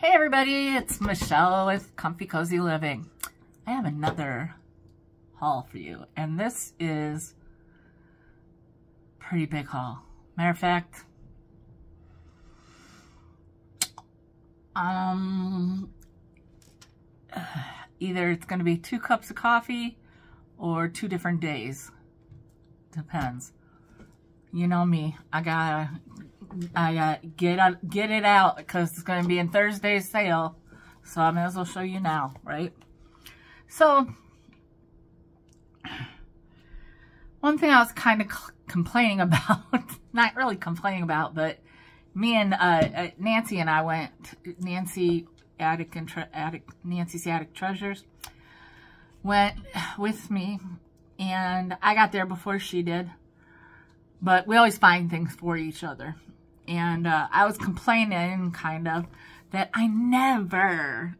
Hey everybody, it's Michelle with Comfy Cozy Living. I have another haul for you, and this is a pretty big haul. Matter of fact, either it's going to be 2 cups of coffee or 2 different days. Depends. You know me, I gotta get it out because it's going to be in Thursday's sale, so I may as well show you now, right? So one thing I was kind of complaining about, not really complaining about, but me and Nancy and I went, Nancy's Attic Treasures went with me, and I got there before she did, but we always find things for each other. And I was complaining, kind of, that I never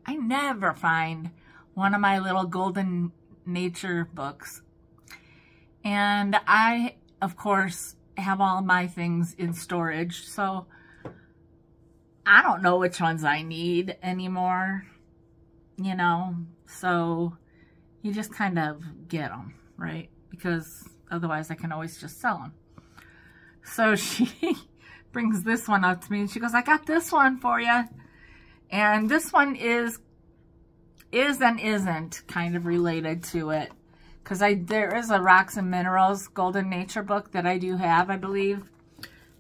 find one of my little golden nature books. And I, of course, have all my things in storage, so I don't know which ones I need anymore, you know? So you just kind of get them, right? Because otherwise I can always just sell them. So she brings this one up to me and she goes, I got this one for you. And this one is and isn't kind of related to it. Because there is a Rocks and Minerals Golden Nature book that I do have, I believe.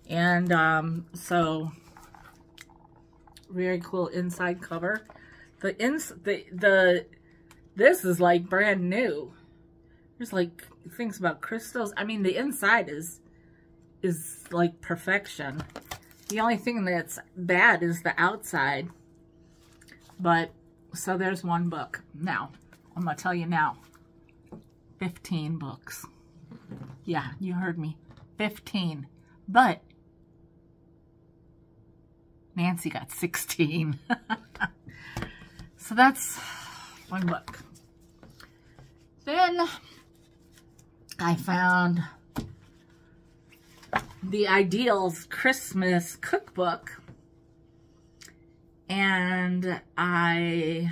And so very cool inside cover. This is like brand new. There's like things about crystals. I mean, the inside is like perfection. The only thing that's bad is the outside. But, so there's one book. Now, I'm going to tell you now. 15 books. Yeah, you heard me. 15. But, Nancy got 16. So that's one book. Then, I found the Ideals Christmas cookbook, and I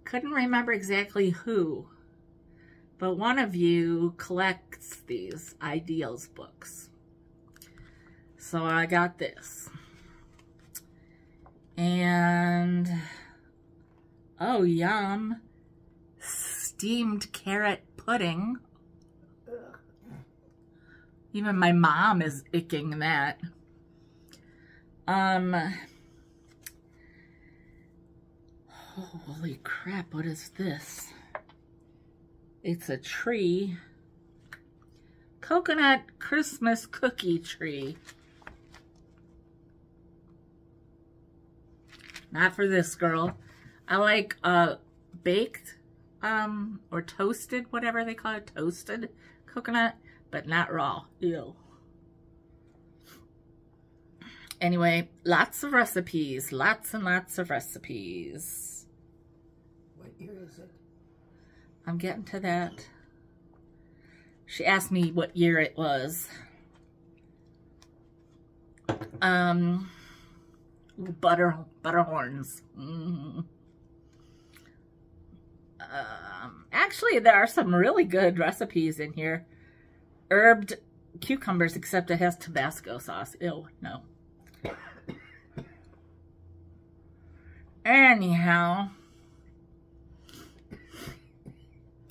couldn't remember exactly who, but one of you collects these Ideals books. So I got this. And oh, yum, steamed carrot pudding. Even my mom is icking that. Holy crap, what is this? It's a tree. Coconut Christmas cookie tree. Not for this girl. I like baked or toasted, whatever they call it, toasted coconut. But not raw. Ew. Anyway, lots of recipes. Lots and lots of recipes. What year is it? I'm getting to that. She asked me what year it was. Butterhorns. Actually, there are some really good recipes in here. Herbed cucumbers, except it has Tabasco sauce. Ew, no. Anyhow,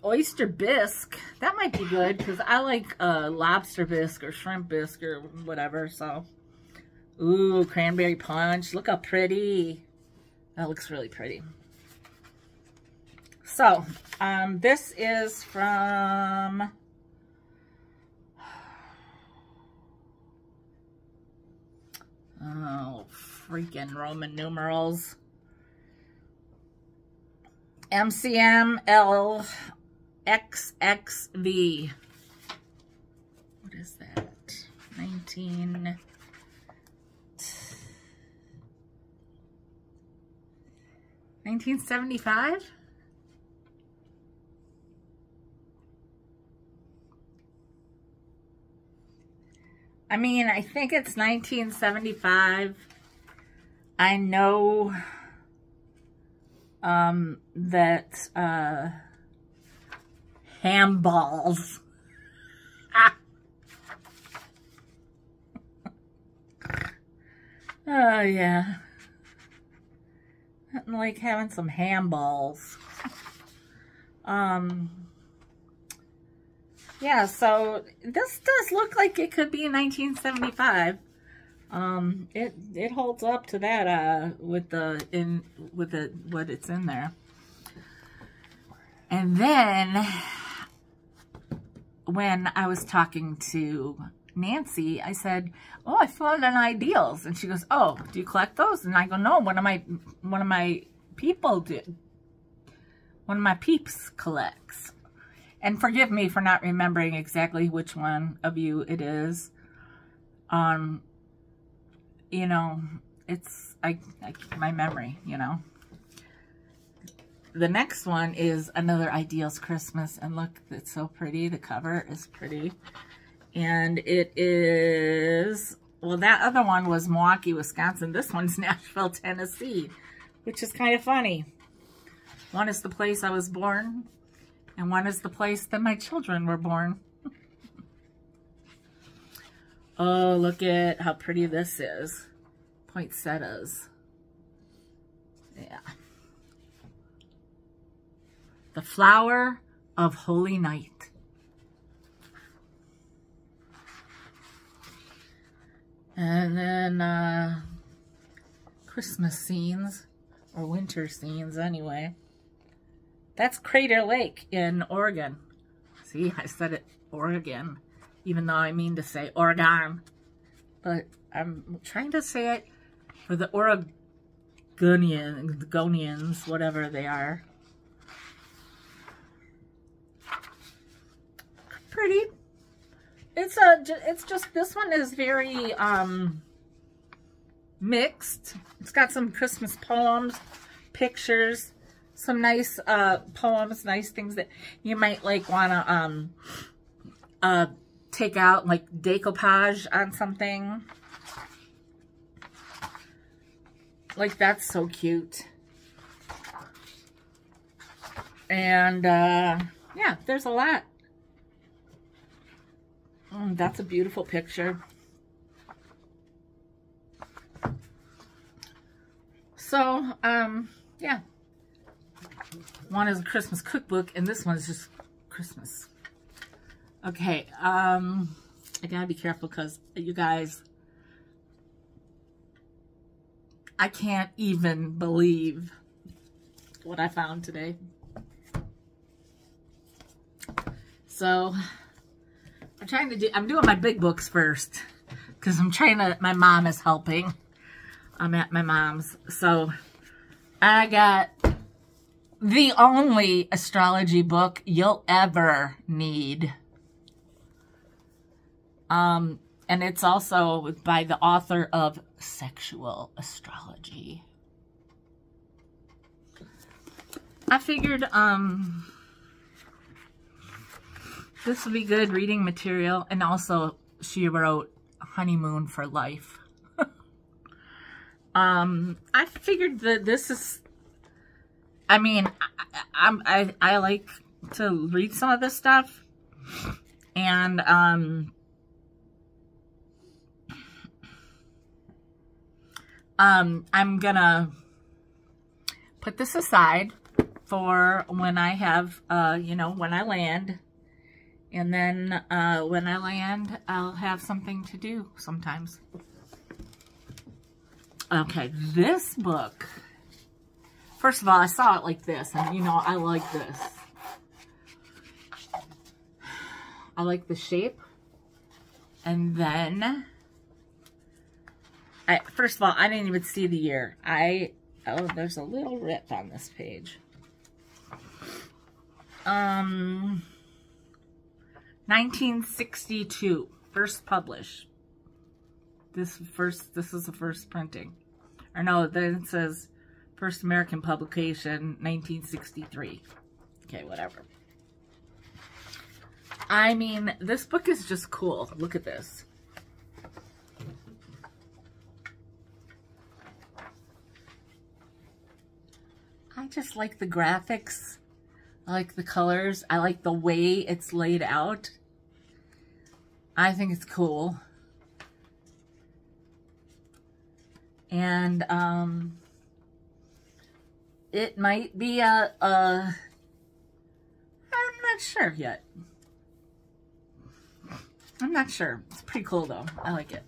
oyster bisque. That might be good because I like lobster bisque or shrimp bisque or whatever. So, ooh, cranberry punch. Look how pretty. That looks really pretty. So, this is from oh, freaking Roman numerals. MCM LXXV. What is that? 1975? I mean, I think it's 1975. I know that ham balls. Oh yeah. Nothing like having some ham balls. Yeah, so this does look like it could be in 1975. It holds up to that with what it's in there. And then when I was talking to Nancy, I said, "Oh, I found an Ideals," and she goes, "Oh, do you collect those?" And I go, "No, one of my people did. One of my peeps collects." And forgive me for not remembering exactly which one of you it is. You know, it's my memory, you know. The next one is another Ideals Christmas, and look, it's so pretty. The cover is pretty. And it is, well, that other one was Milwaukee, Wisconsin. This one's Nashville, Tennessee, which is kind of funny. One is the place I was born, and one is the place that my children were born. Oh, look at how pretty this is. Poinsettias. Yeah. The Flower of Holy Night. And then Christmas scenes, or winter scenes anyway. That's Crater Lake in Oregon. See, I said it Oregon, even though I mean to say Oregon. But I'm trying to say it for the Oregonians, whatever they are. Pretty. It's just, this one is very mixed. It's got some Christmas poems, pictures, some nice poems, nice things that you might like want to take out, like decoupage on something. Like, that's so cute. And yeah, there's a lot. That's a beautiful picture. So, yeah. One is a Christmas cookbook, and this one's just Christmas. Okay, I gotta be careful because, you guys, I can't even believe what I found today. So, I'm doing my big books first, because my mom is helping. I'm at my mom's. So, I got the only astrology book you'll ever need. And it's also by the author of Sexual Astrology. I figured, this would be good reading material. And also, she wrote Honeymoon for Life. I figured that this is, I mean, I like to read some of this stuff. And, I'm gonna put this aside for when I have, you know, when I land. And then when I land, I'll have something to do sometimes. Okay, this book. First of all, I saw it like this. And, you know, I like this. I like the shape. And then, first of all, I didn't even see the year. Oh, there's a little rip on this page. 1962, first published. This is the first printing. Or no, then it says first American publication, 1963. Okay, whatever. I mean, this book is just cool. Look at this. I just like the graphics. I like the colors. I like the way it's laid out. I think it's cool. And it might be I'm not sure yet. I'm not sure. It's pretty cool though. I like it.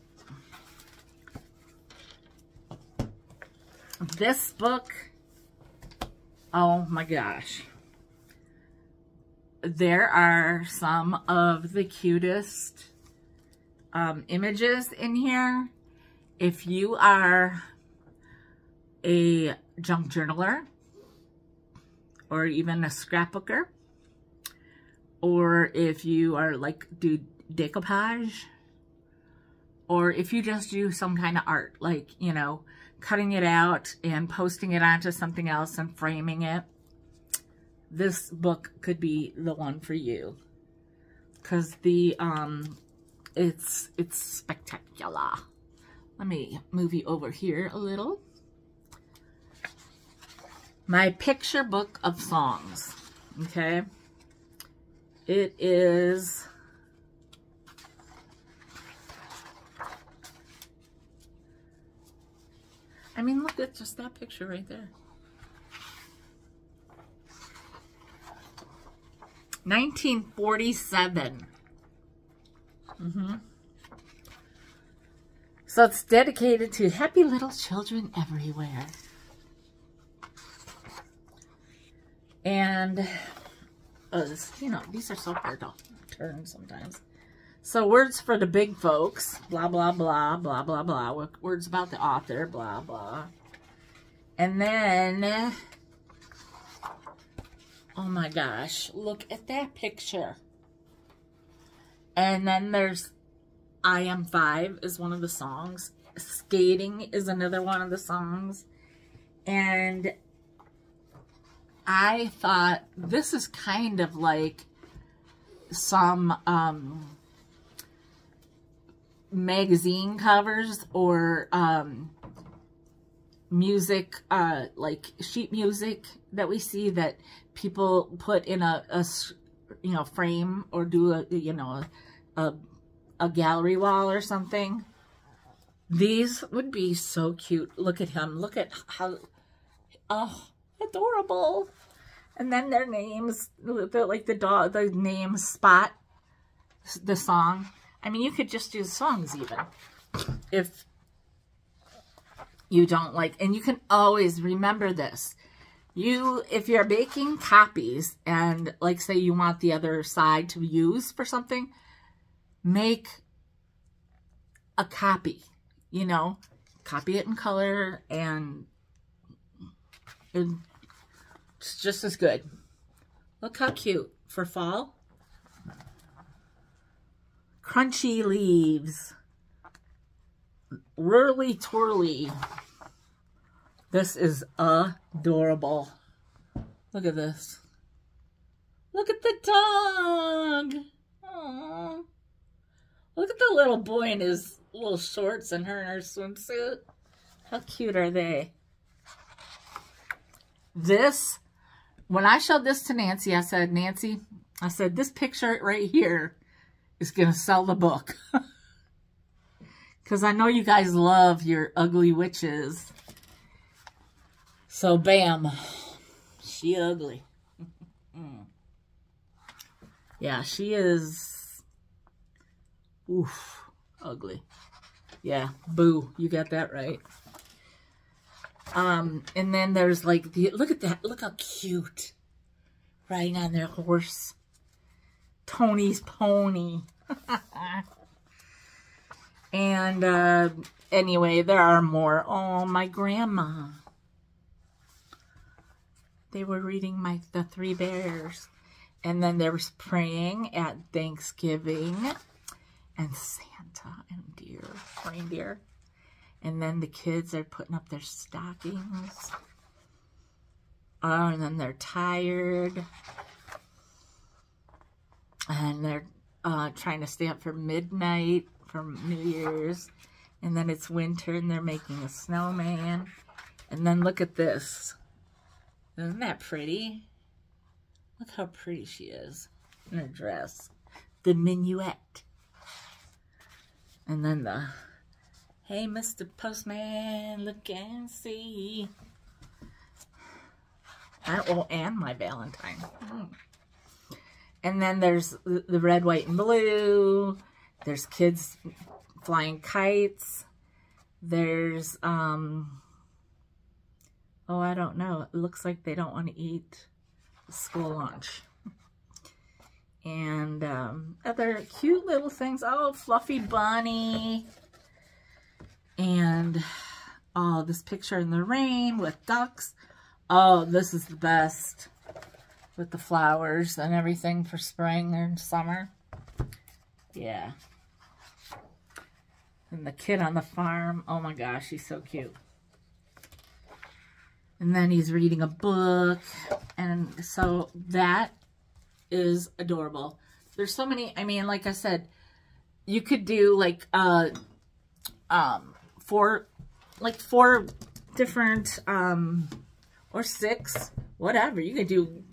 This book, oh my gosh. There are some of the cutest images in here. If you are a junk journaler, or even a scrapbooker, or if you are like do decoupage, or if you just do some kind of art, like, you know, cutting it out and posting it onto something else and framing it, this book could be the one for you. Because the it's spectacular. Let me move you over here a little. My picture book of songs, okay? It is I mean, look at just that picture right there. 1947. So it's dedicated to happy little children everywhere. And, you know, these are so hard to turn sometimes. So words for the big folks, blah, blah, blah, blah, blah, blah. Words about the author, blah, blah. And then, oh my gosh, look at that picture. And then there's I Am 5 is one of the songs. Skating is another one of the songs. And I thought this is kind of like some magazine covers or music, like sheet music that we see that people put in a you know, frame or do a, you know, a gallery wall or something. These would be so cute. Look at him. Look at how, oh, adorable. And then their names, like the dog, the name Spot, the song. I mean, you could just do songs even if you don't like, and you can always remember this. If you're making copies and like say you want the other side to use for something, make a copy, you know, copy it in color and it's just as good. Look how cute for fall. Crunchy leaves. Whirly twirly. This is adorable. Look at this. Look at the dog. Aww. Look at the little boy in his little shorts and her in her swimsuit. How cute are they? This, when I showed this to Nancy, I said, Nancy, I said, this picture right here is going to sell the book. Because I know you guys love your ugly witches. So, bam. She ugly. Yeah, she is... oof. Ugly. Yeah, boo. You got that right. And then there's like... look at that. Look how cute. Riding on their horse. Tony's pony. And, anyway, there are more. Oh, my grandma. They were reading the Three Bears. And then there was praying at Thanksgiving. And Santa and reindeer. And then the kids are putting up their stockings. Oh, and then they're tired. And they're trying to stay up for midnight for New Year's. And then it's winter and they're making a snowman. And then look at this. Isn't that pretty? Look how pretty she is in her dress. The minuet. And then the, hey, Mr. Postman, look and see. Oh, and my Valentine. And then there's the red, white, and blue. There's kids flying kites. There's, oh, I don't know. It looks like they don't want to eat school lunch. And other cute little things. Oh, fluffy bunny. And, oh, this picture in the rain with ducks. Oh, this is the best. With the flowers and everything for spring and summer. Yeah. And the kid on the farm. Oh my gosh, he's so cute. And then he's reading a book. And so that is adorable. There's so many, I mean, like I said, you could do like four different or 6, whatever. You could do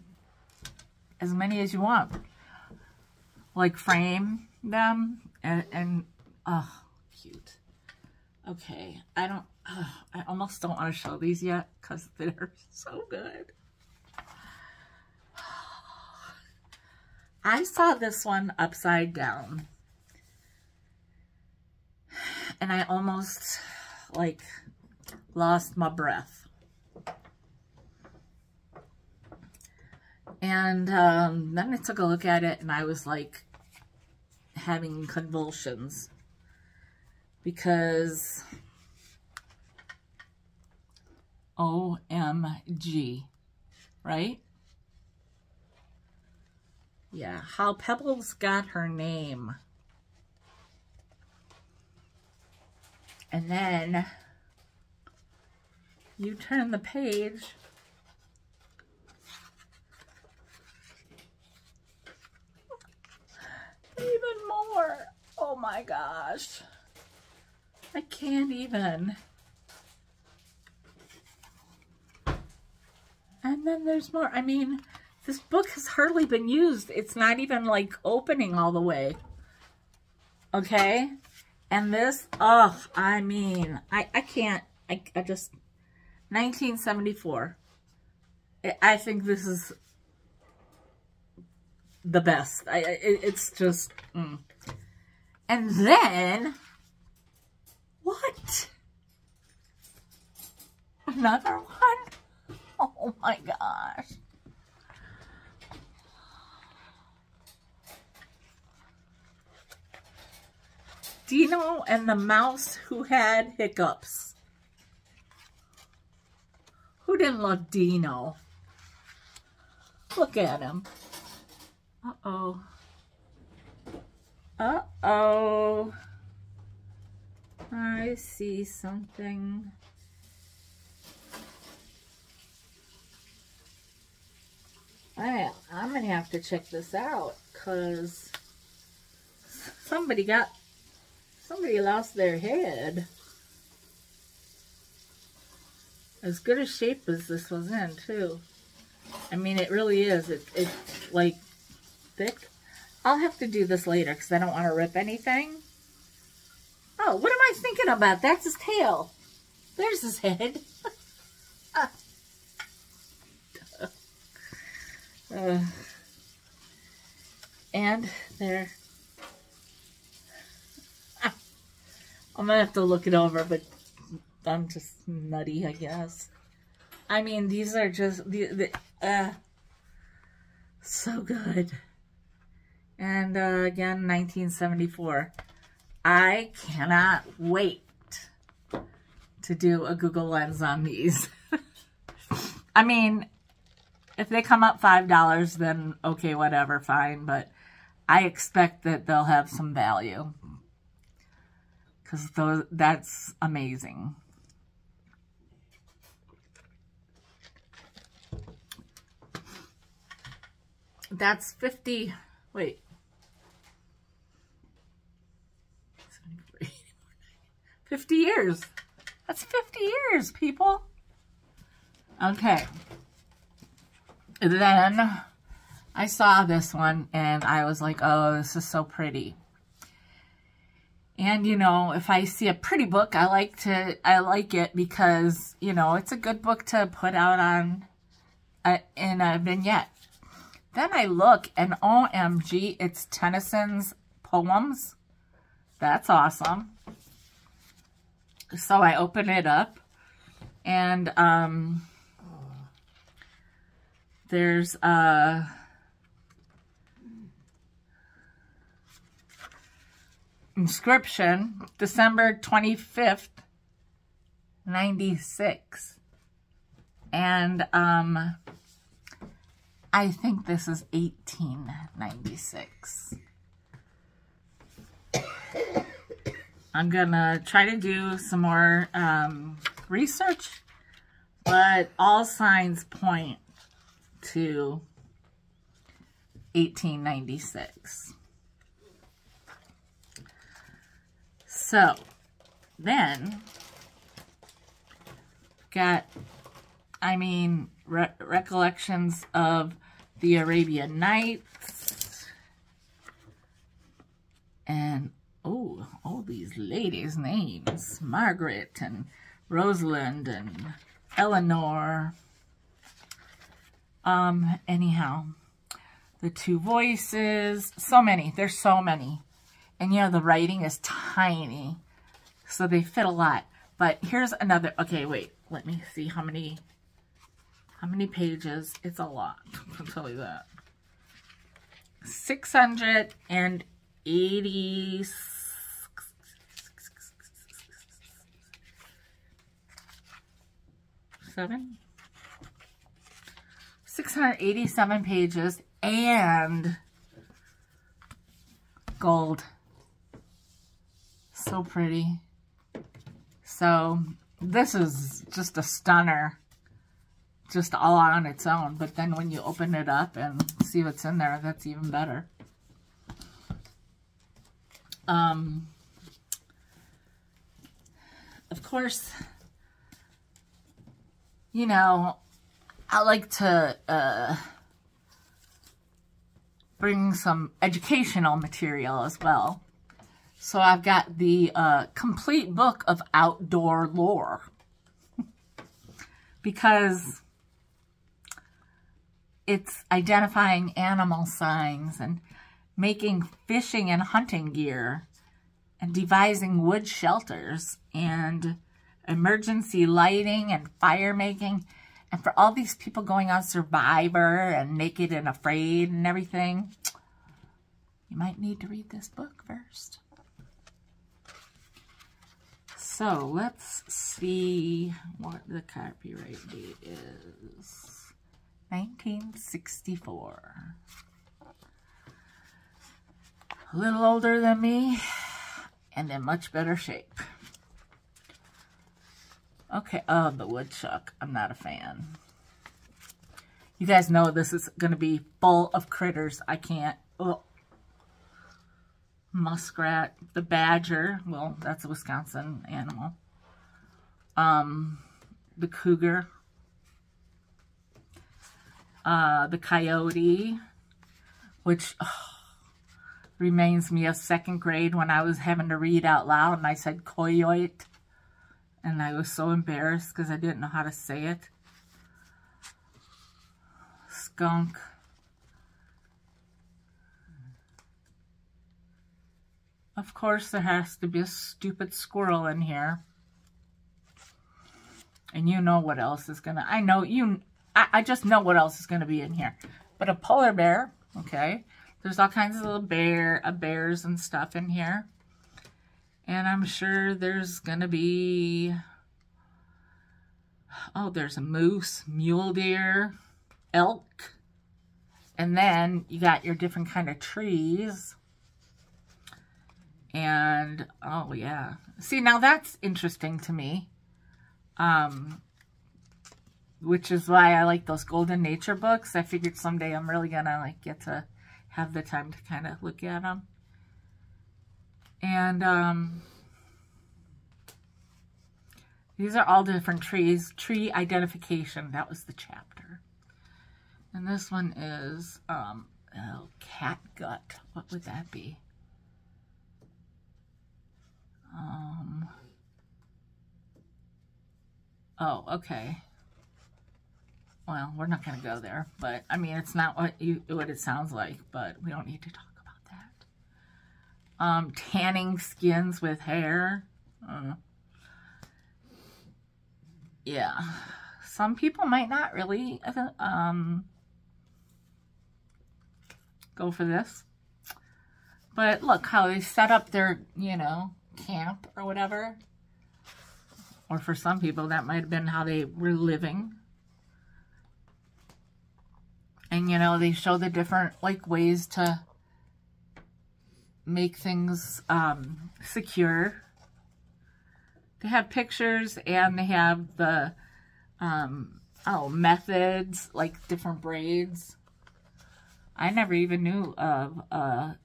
as many as you want. Like frame them and oh, cute. Okay, I almost don't want to show these yet because they're so good. I saw this one upside down and I almost like lost my breath. And then I took a look at it and I was like having convulsions because OMG, right? Yeah, how Pebbles got her name. And then you turn the page even more. Oh my gosh. I can't even. And then there's more. I mean, this book has hardly been used. It's not even like opening all the way. Okay? And this, oh, I mean, I can't, I just, 1974. I think this is the best. It's just, And then, what? Another one? Oh my gosh. Dino and the mouse who had hiccups. Who didn't love Dino? Look at him. Uh-oh. Uh-oh. I see something. I'm going to have to check this out because somebody lost their head. As good a shape as this was in, too. I mean, it really is. It's like thick. I'll have to do this later because I don't want to rip anything. Oh, what am I thinking about? That's his tail. There's his head. And there. I'm going to have to look it over, but I'm just nutty, I guess. I mean, these are just so good. And again, 1974. I cannot wait to do a Google Lens on these. I mean, if they come up $5, then okay, whatever, fine. But I expect that they'll have some value. Because that's amazing. That's 50, wait. 50 years. That's 50 years, people. Okay. then I saw this one and I was like, oh, this is so pretty. And, you know, if I see a pretty book, I like it because, you know, it's a good book to put out on in a vignette. Then I look and OMG, it's Tennyson's poems. That's awesome. So I open it up and there's a inscription, December 25th, 96. And I think this is 1896. I'm gonna try to do some more research, but all signs point to 1896. So then got, I mean, recollections of the Arabian Nights, and oh, all these ladies' names, Margaret and Rosalind and Eleanor. Anyhow, the Two Voices, so many, there's so many. And you know, the writing is tiny, so they fit a lot. But here's another, okay, wait, let me see how many pages. It's a lot, I'll tell you that. 687. 687 pages and gold. So pretty. So this is just a stunner, just all on its own. But then when you open it up and see what's in there, that's even better. Of course, you know, I like to bring some educational material as well. So I've got the complete book of outdoor lore. Because it's identifying animal signs and making fishing and hunting gear and devising wood shelters and emergency lighting and fire making. And for all these people going on Survivor and Naked and Afraid and everything, you might need to read this book first. So let's see what the copyright date is. 1964. A little older than me and in much better shape. Okay, oh, the woodchuck. I'm not a fan. You guys know this is going to be full of critters. I can't. Oh. Muskrat, the badger. Well, that's a Wisconsin animal. The cougar. The coyote, which reminds me of second grade when I was having to read out loud and I said coyote. And I was so embarrassed because I didn't know how to say it. Skunk. Of course, there has to be a stupid squirrel in here. And you know what else is gonna... I just know what else is gonna be in here. But a polar bear, okay. There's all kinds of little bears and stuff in here. And I'm sure there's gonna be... Oh, there's a moose, mule deer, elk. And then you got your different kind of trees. And, oh yeah. See, now that's interesting to me. Which is why I like those Golden Nature books. I figured someday I'm really gonna like get to have the time to kind of look at them. And, these are all different trees. Tree identification, that was the chapter. And this one is, oh, cat gut. What would that be? Oh, okay. Well, we're not going to go there, but I mean, it's not what it sounds like, but we don't need to talk about that. Tanning skins with hair. Yeah. Some people might not really go for this. But look how they set up their, you know, camp or whatever. Or for some people, that might have been how they were living. And, you know, they show the different, like, ways to make things secure. They have pictures and they have the, methods, like different braids. I never even knew of a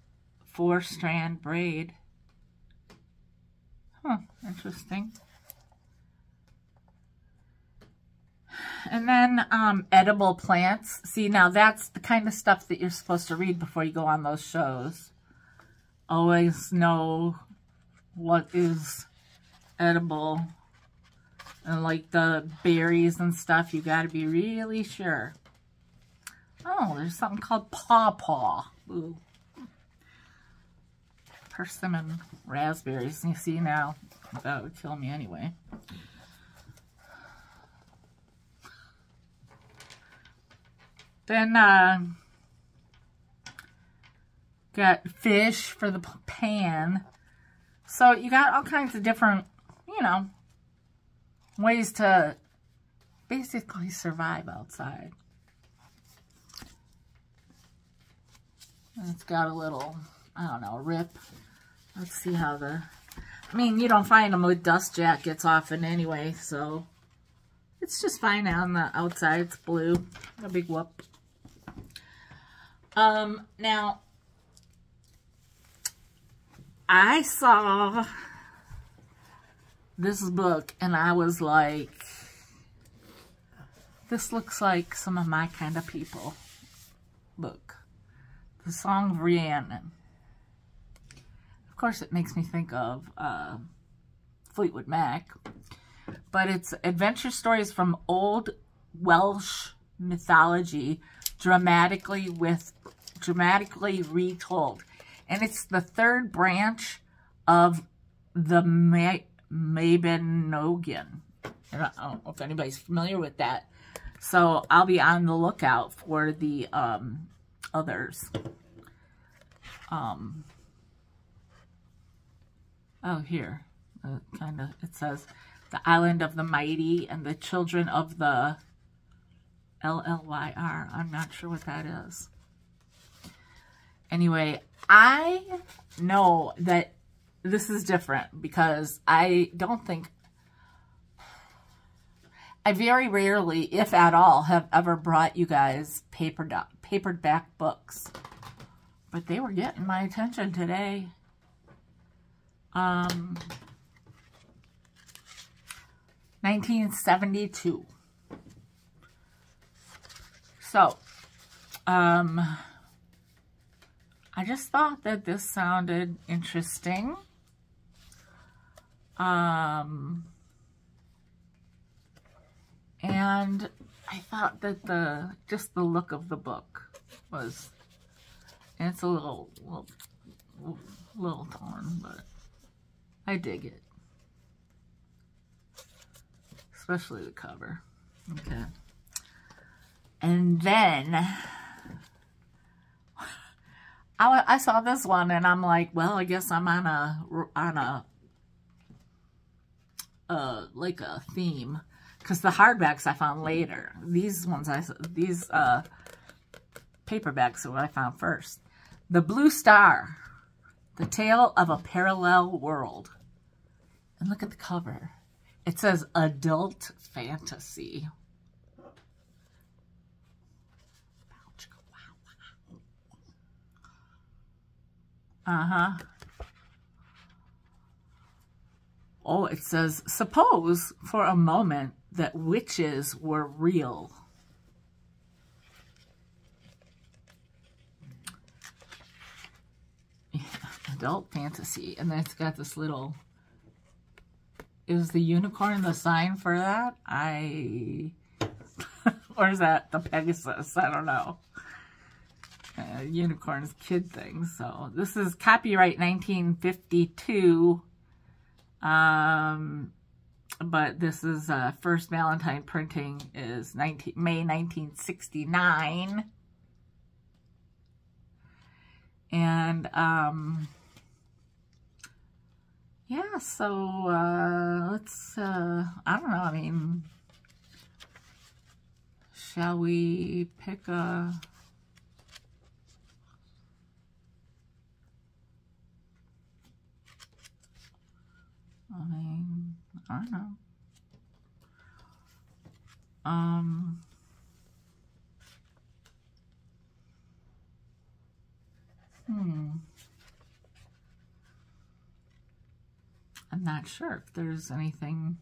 4-strand braid. Huh, interesting. And then edible plants. See, now that's the kind of stuff that you're supposed to read before you go on those shows. Always know what is edible. And like the berries and stuff, you got to be really sure. Oh, there's something called pawpaw. Ooh. Persimmon raspberries. You see now, that would kill me anyway. Then, got fish for the pan. So, you got all kinds of different, you know, ways to basically survive outside. And it's got a little, I don't know, rip. Let's see how I mean, you don't find them with dust jackets often anyway, so it's just fine on the outside. It's blue. A big whoop. Now, I saw this book and I was like, this looks like some of my kind of people book. The Song of Rhiannon. Of course, it makes me think of Fleetwood Mac. But it's adventure stories from old Welsh mythology dramatically retold. And it's the third branch of the Mabinogion. I don't know if anybody's familiar with that. So I'll be on the lookout for the others. Oh, here. It says, the Island of the Mighty and the Children of the LLYR. I'm not sure what that is. Anyway, I know that this is different because I don't think, I very rarely, if at all, have ever brought you guys paperback books. But they were getting my attention today. 1972. So, I just thought that this sounded interesting. And I thought that just the look of the book was, and it's a little torn, but I dig it. Especially the cover. Okay. And then I saw this one and I'm like, well, I guess I'm on a like a theme, because the hardbacks I found later. These paperbacks are what I found first. The Blue Star, The Tale of a Parallel World. And look at the cover. It says adult fantasy. Oh, it says, suppose for a moment that witches were real. adult fantasy. And then it's got this little... Is the unicorn the sign for that? Or is that the Pegasus? I don't know. Unicorn's kid thing. So this is copyright 1952. But this is first Valentine printing is May 1969. And yeah, so let's I don't know, I mean, shall we pick a... I mean, I don't know. I'm not sure if there's anything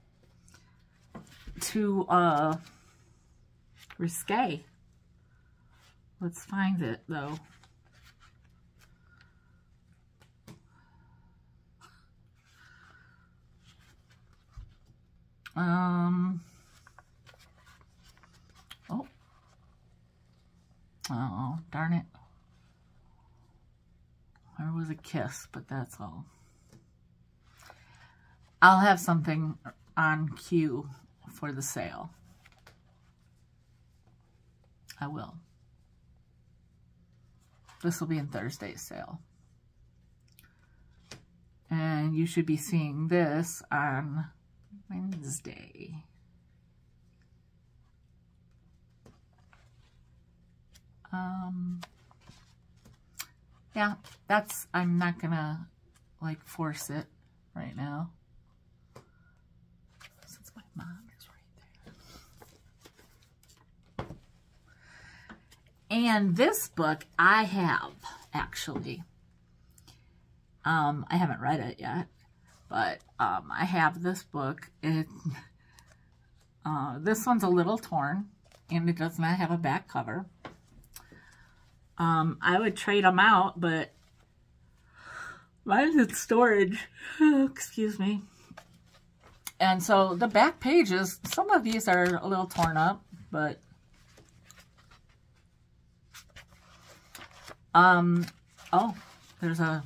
too risque. Let's find it though. Oh, darn it. There was a kiss, but that's all. I'll have something on cue for the sale. I will. This will be in Thursday's sale. And you should be seeing this on Wednesday. Yeah, I'm not gonna like force it right now. Since my mom is right there. And this book I have, actually. I haven't read it yet, but I have this book. This one's a little torn, and it does not have a back cover. I would trade them out, but mine's in storage. Excuse me. And so the back pages, some of these are a little torn up, but oh, there's a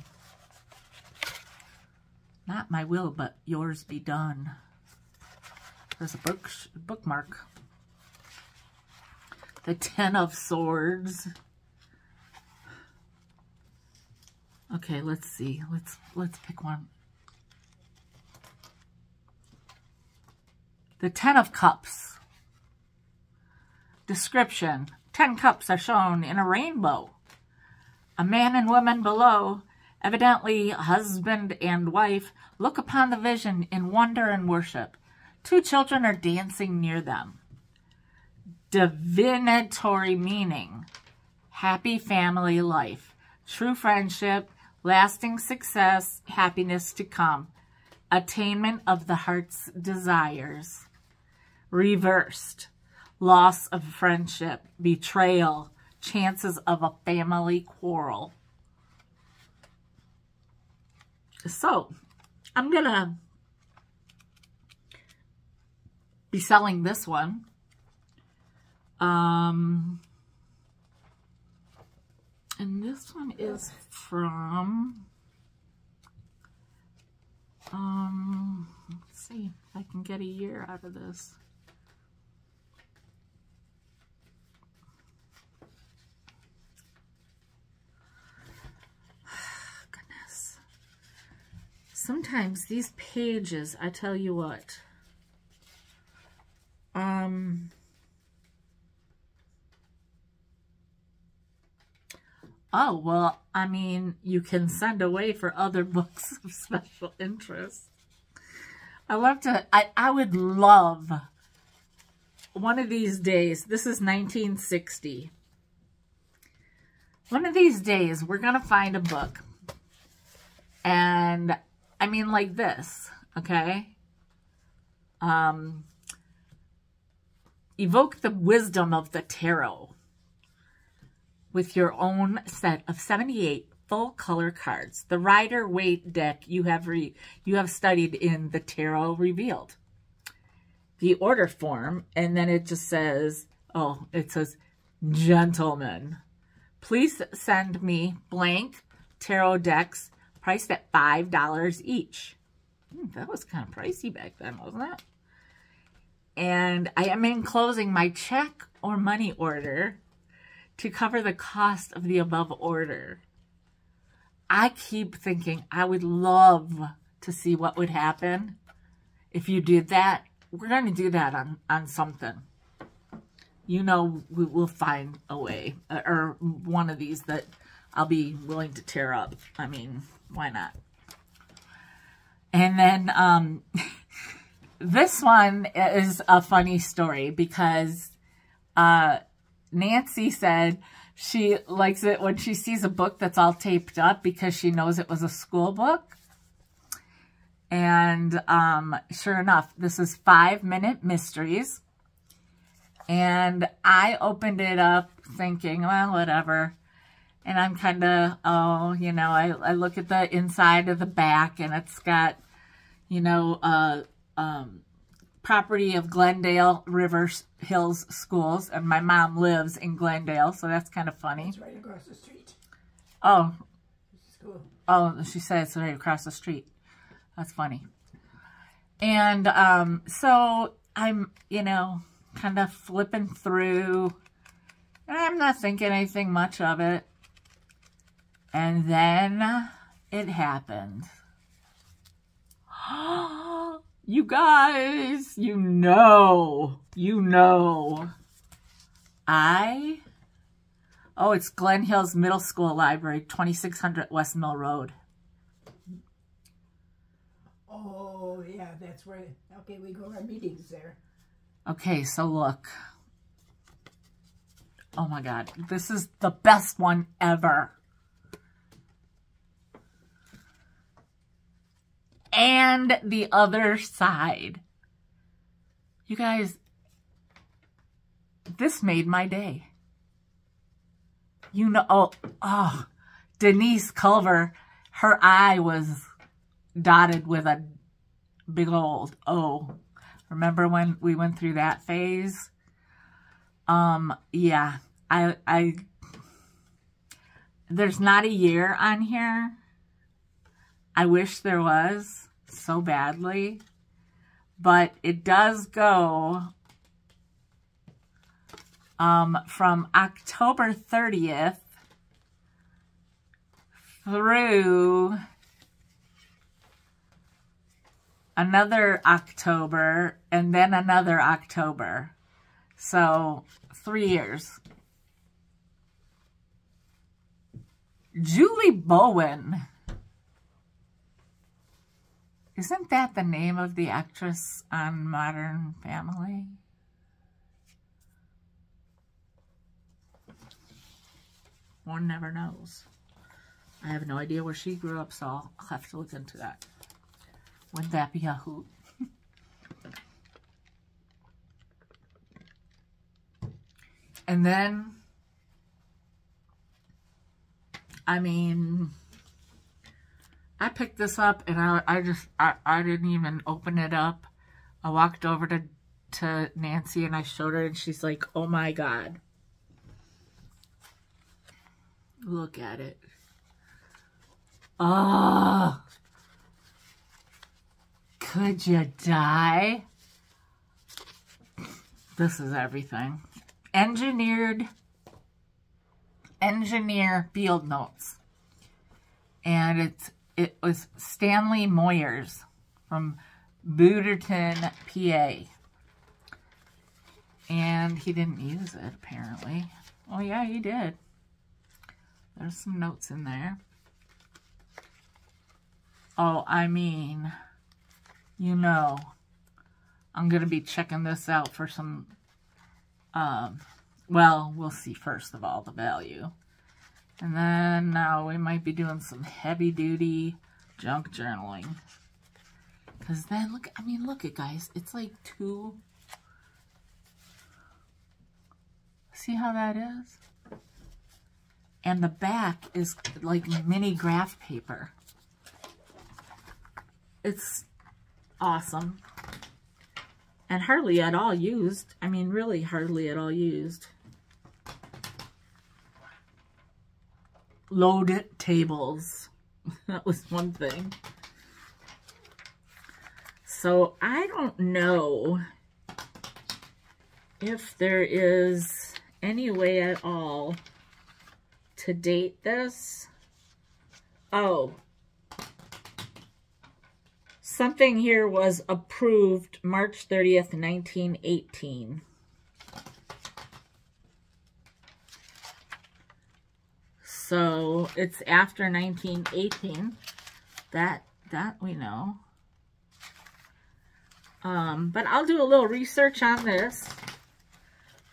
not my will, but yours be done. There's a bookmark. The Ten of Swords. Okay, let's see. Let's pick one. The Ten of Cups. Description. 10 cups are shown in a rainbow. A man and woman below, evidently husband and wife, look upon the vision in wonder and worship. 2 children are dancing near them. Divinatory meaning. Happy family life. True friendship. Lasting success, happiness to come, attainment of the heart's desires. Reversed, loss of friendship, betrayal, chances of a family quarrel. So, I'm gonna be selling this one. And this one is from, let's see if I can get a year out of this. Goodness. Sometimes these pages, I tell you what, oh, well, I mean, you can send away for other books of special interest. I would love one of these days. This is 1960. One of these days, we're going to find a book. And, I mean, like this, okay? Evoke the wisdom of the tarot with your own set of 78 full color cards. The Rider-Waite deck you have studied in the Tarot Revealed. The order form, and then it just says, oh, it says, gentlemen, please send me blank tarot decks priced at $5 each. That was kind of pricey back then, wasn't it? And I am enclosing my check or money order to cover the cost of the above order. I keep thinking I would love to see what would happen if you did that. We're going to do that on something. You know, we'll find a way, or one of these that I'll be willing to tear up. I mean, why not? And then this one is a funny story because Nancy said she likes it when she sees a book that's all taped up because she knows it was a school book. And sure enough, this is 5-Minute Mysteries. And I opened it up thinking, well, whatever. And I'm kind of, oh, you know, I look at the inside of the back and it's got, you know, property of Glendale River Hills Schools. And my mom lives in Glendale, so that's kind of funny. It's right across the street. Oh. School. Oh, she said it's right across the street. That's funny. And so I'm, you know, kind of flipping through. And I'm not thinking anything much of it. And then it happened. You guys, you know. Oh, it's Glen Hills Middle School Library, 2600 West Mill Road. Oh, yeah, that's where, okay, we go to our meetings there. Okay, so look. Oh my God, this is the best one ever. And the other side. You guys, this made my day. You know, oh, Denise Culver, her eye was dotted with a big old O. Remember when we went through that phase? Yeah, there's not a year on here. I wish there was so badly, but it does go from October 30th through another October, and then another October. So, 3 years. Julie Bowen. Isn't that the name of the actress on Modern Family? One never knows. I have no idea where she grew up, so I'll have to look into that. Wouldn't that be a hoot? And then, I mean, I picked this up and I didn't even open it up. I walked over to Nancy and I showed her and she's like, oh my God. Look at it. Oh. Could you die? This is everything. Engineer field notes. And it was Stanley Moyers from Booterton, PA. And he didn't use it, apparently. Oh, yeah, he did. There's some notes in there. Oh, I mean, you know, I'm going to be checking this out for some, well, we'll see first of all the value. And then now we might be doing some heavy duty junk journaling. Because then, look, I mean, look it, guys. It's like two. See how that is? And the back is like mini graph paper. It's awesome. And hardly at all used. I mean, really hardly at all used. Loaded tables. That was one thing. So I don't know if there is any way at all to date this. Oh, something here was approved March 30th, 1918. So it's after 1918. That we know. But I'll do a little research on this.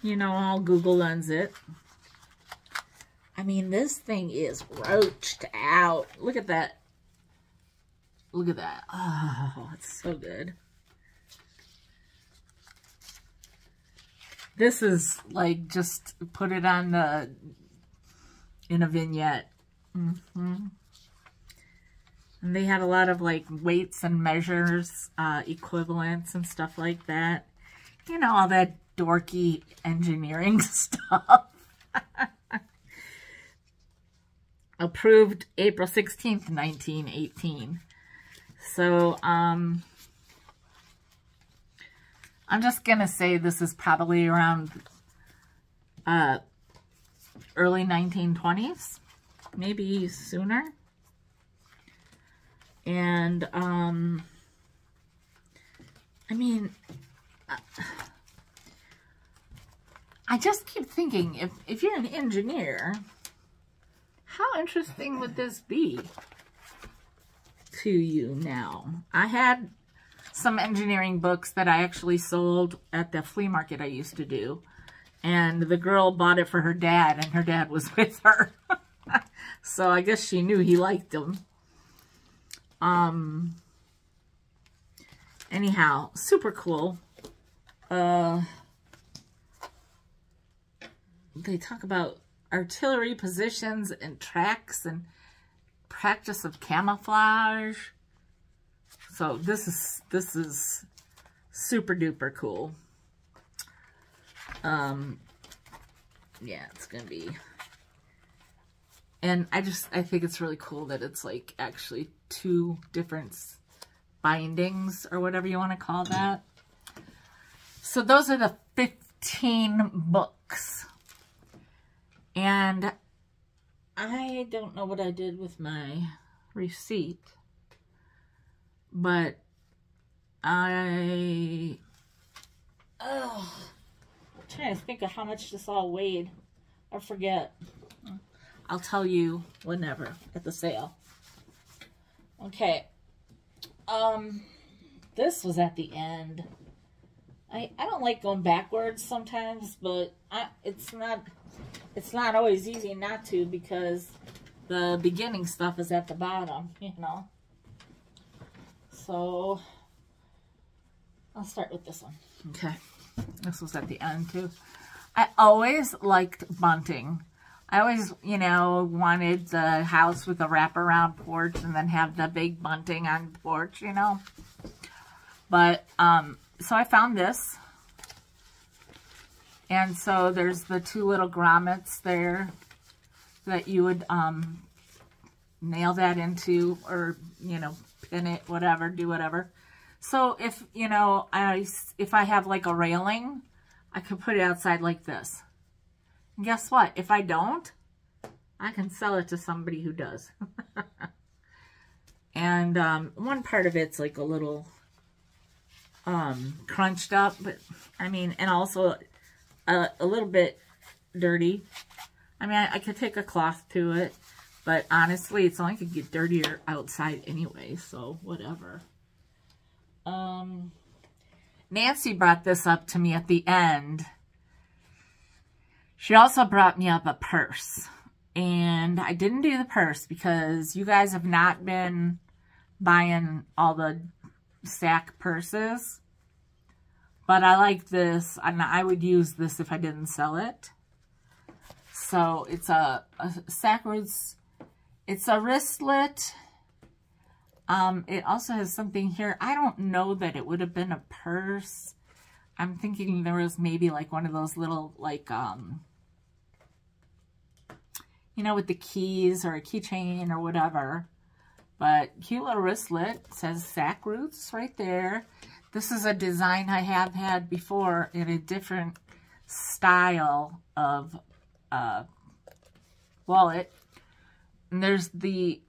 You know, I'll Google Lens it. I mean, this thing is roached out. Look at that. Look at that. Oh, it's so good. This is like just put it on the in a vignette. And they had a lot of like weights and measures, equivalents and stuff like that. You know, all that dorky engineering stuff. Approved April 16th, 1918. So, I'm just going to say this is probably around early 1920s, maybe sooner. And, I mean, I just keep thinking, if you're an engineer, how interesting would this be to you now? I had some engineering books that I actually sold at the flea market I used to do. And the girl bought it for her dad, and her dad was with her. So I guess she knew he liked them. Anyhow, super cool. They talk about artillery positions and tracks and practice of camouflage. So this is super duper cool. Yeah, it's gonna be, and I think it's really cool that it's like actually 2 different bindings or whatever you want to call that. So those are the 15 books. And I don't know what I did with my receipt, but I'm trying to think of how much this all weighed. I forget. I'll tell you whenever at the sale. Okay. This was at the end. I don't like going backwards sometimes, but it's not always easy not to, because the beginning stuff is at the bottom, you know. So I'll start with this one. Okay. This was at the end too. I always liked bunting. I always, you know, wanted the house with a wraparound porch and then have the big bunting on the porch, you know. But, so I found this. And so there's the 2 little grommets there that you would nail that into, or, you know, pin it, whatever, do whatever. So if, you know, if I have like a railing, I could put it outside like this. And guess what? If I don't, I can sell it to somebody who does. And one part of it's like a little crunched up, but I mean, and also a little bit dirty. I mean, I could take a cloth to it, but honestly, it's only going to get dirtier outside anyway, so whatever. Nancy brought this up to me at the end. She also brought me up a purse. And I didn't do the purse because you guys have not been buying all the sack purses. But I like this, and I would use this if I didn't sell it. So it's a Sacro's, it's a wristlet. It also has something here. I don't know that it would have been a purse. I'm thinking there was maybe like one of those little, like, you know, with the keys or a keychain or whatever. But cute little wristlet. It says Sac Roots right there. This is a design I have had before in a different style of wallet. And there's the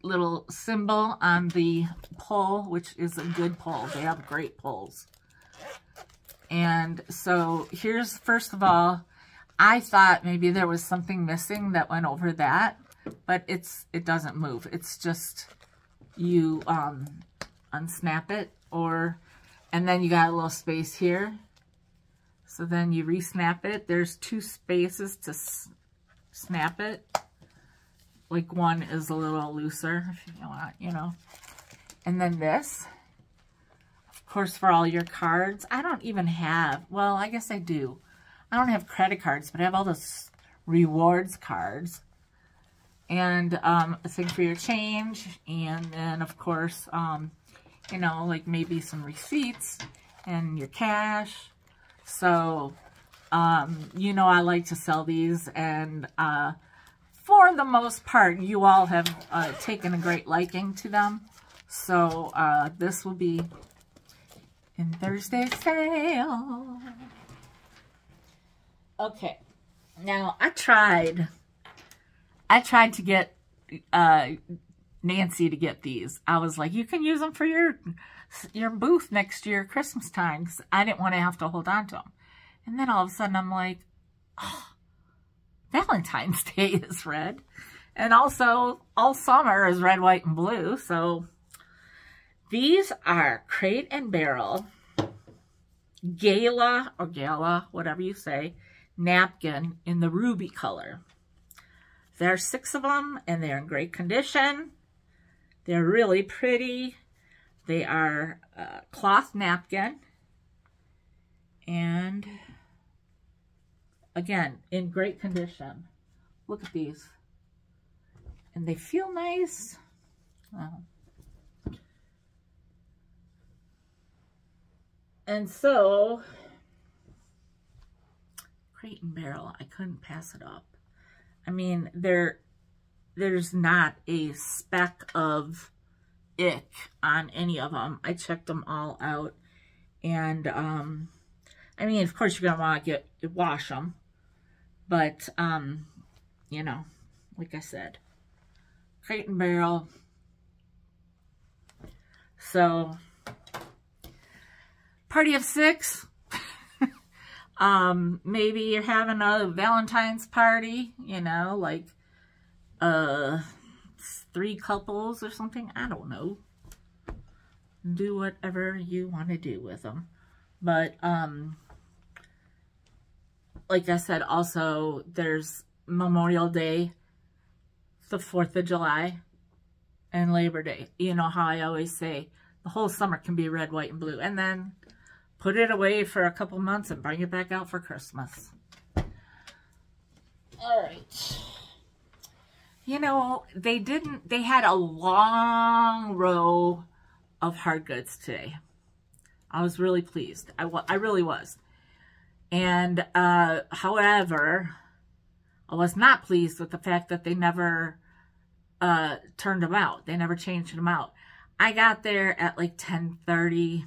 little symbol on the pull, which is a good pull. They have great pulls. And so here's, first of all, I thought maybe there was something missing that went over that, but it doesn't move. It's just you unsnap it, and then you got a little space here. So then you re-snap it. There's 2 spaces to snap it. Like one is a little looser if you want, you know. And then this, of course, for all your cards. I don't even have, well, I guess I do. I don't have credit cards, but I have all those rewards cards. And a thing for your change. And then, of course, you know, like maybe some receipts and your cash. So, you know, I like to sell these. And for the most part, you all have taken a great liking to them. So, this will be in Thursday sale. Okay. Now, I tried to get Nancy to get these. I was like, you can use them for your booth next year, Christmas time, because I didn't want to have to hold on to them. And then all of a sudden, I'm like, oh, Valentine's Day is red. And also, all summer is red, white, and blue. So, these are Crate and Barrel Gala, or Gala, whatever you say, napkin in the ruby color. There are 6 of them, and they're in great condition. They're really pretty. They are cloth napkin. And, again, in great condition. Look at these. And they feel nice. Wow. And so, Crate and Barrel, I couldn't pass it up. I mean, there's not a speck of ick on any of them. I checked them all out. And, I mean, of course, you're going to want to wash them. But, you know, like I said, Crate and Barrel. So, party of 6. Maybe you're having a Valentine's party, you know, like 3 couples or something. I don't know. Do whatever you want to do with them. But, like I said, also, there's Memorial Day, the 4th of July, and Labor Day. You know how I always say, the whole summer can be red, white, and blue. And then put it away for a couple months and bring it back out for Christmas. All right. You know, they had a long row of hard goods today. I was really pleased. I really was. And, however, I was not pleased with the fact that they never turned them out. They never changed them out. I got there at like 10:30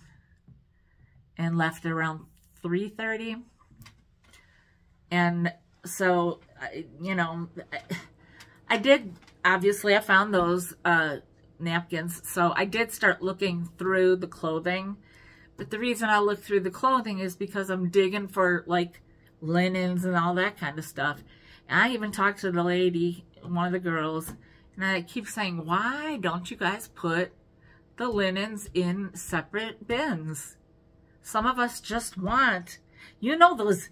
and left around 3:30. And so, you know, I did, obviously, I found those napkins. So I did start looking through the clothing. But the reason I look through the clothing is because I'm digging for, like, linens and all that kind of stuff. And I even talked to the lady, one of the girls, and I keep saying, why don't you guys put the linens in separate bins? Some of us just want, you know, those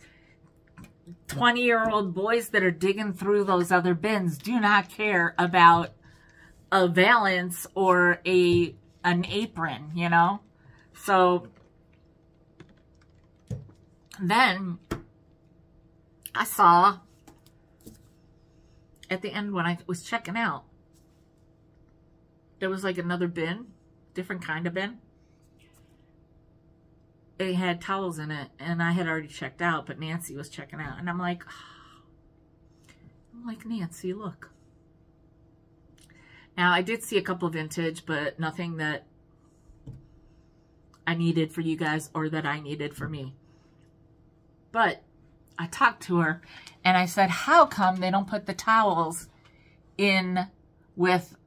20-year-old boys that are digging through those other bins do not care about a valance or an apron, you know? So then I saw at the end when I was checking out, there was like another bin, different kind of bin. It had towels in it, and I had already checked out, but Nancy was checking out. And I'm like, Nancy, look. Now, I did see a couple of vintage, but nothing that I needed for you guys or that I needed for me. But I talked to her, and I said, how come they don't put the towels in with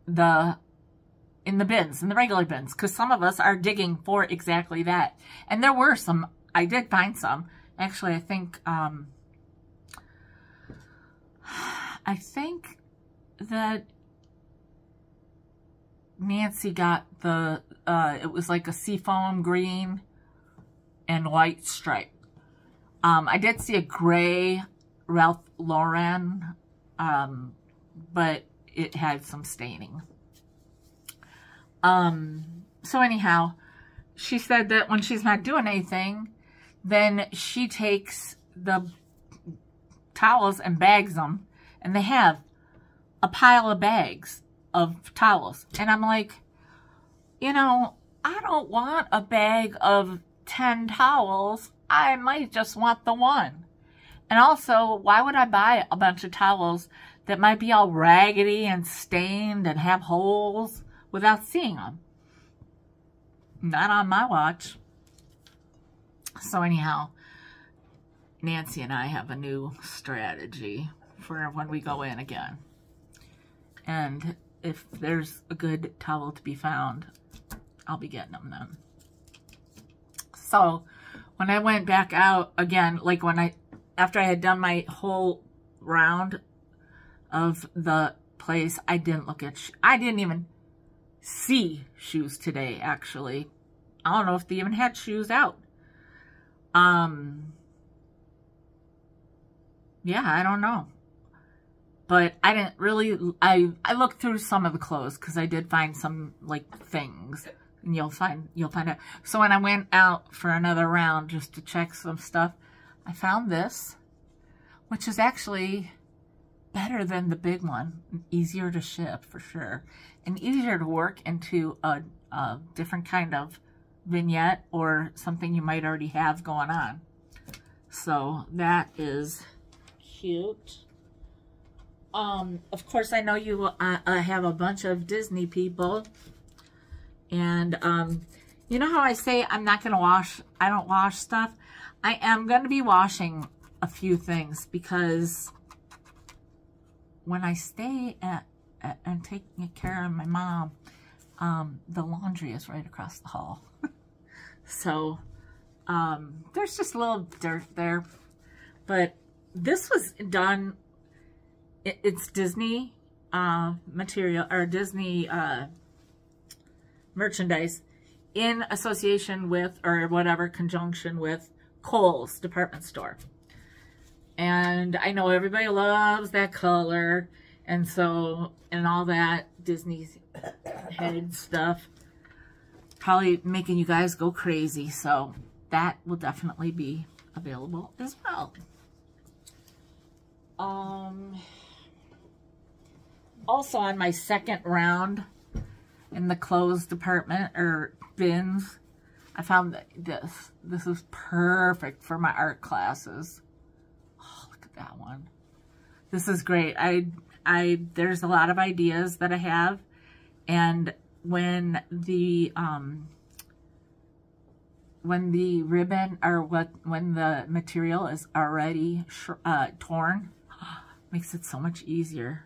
in the bins, in the regular bins? Because some of us are digging for exactly that. And there were some, I did find some. Actually, I think that Nancy got it was like a seafoam green and white stripe. I did see a gray Ralph Lauren, but it had some staining. So anyhow, she said that when she's not doing anything, then she takes the towels and bags them, and they have a pile of bags of towels. And I'm like, you know, I don't want a bag of 10 towels. I might just want the one. And also, why would I buy a bunch of towels that might be all raggedy and stained and have holes without seeing them? Not on my watch. So anyhow, Nancy and I have a new strategy for when we go in again. And if there's a good towel to be found, I'll be getting them then. So when I went back out again, like after I had done my whole round of the place, I didn't look at, I didn't even see shoes today, actually. I don't know if they even had shoes out. Yeah, I don't know. But I didn't really, I looked through some of the clothes because I did find some, like, things. And you'll find out. So when I went out for another round just to check some stuff, I found this, which is actually better than the big one. Easier to ship, for sure. And easier to work into a different kind of vignette or something you might already have going on. So that is cute. Of course, I know you have a bunch of Disney people. And, you know how I say I'm not going to wash, I don't wash stuff? I am going to be washing a few things because when I stay and taking care of my mom, the laundry is right across the hall. So, there's just a little dirt there. But this was done, it's Disney material, or Disney merchandise in association with, or whatever, conjunction with Kohl's department store. And I know everybody loves that color, and so, and all that Disney head stuff, probably making you guys go crazy. So that will definitely be available as well. Also on my second round in the clothes department, or bins, I found that this is perfect for my art classes. Oh, look at that one. This is great. There's a lot of ideas that I have, and when the ribbon, or when the material is already torn, makes it so much easier.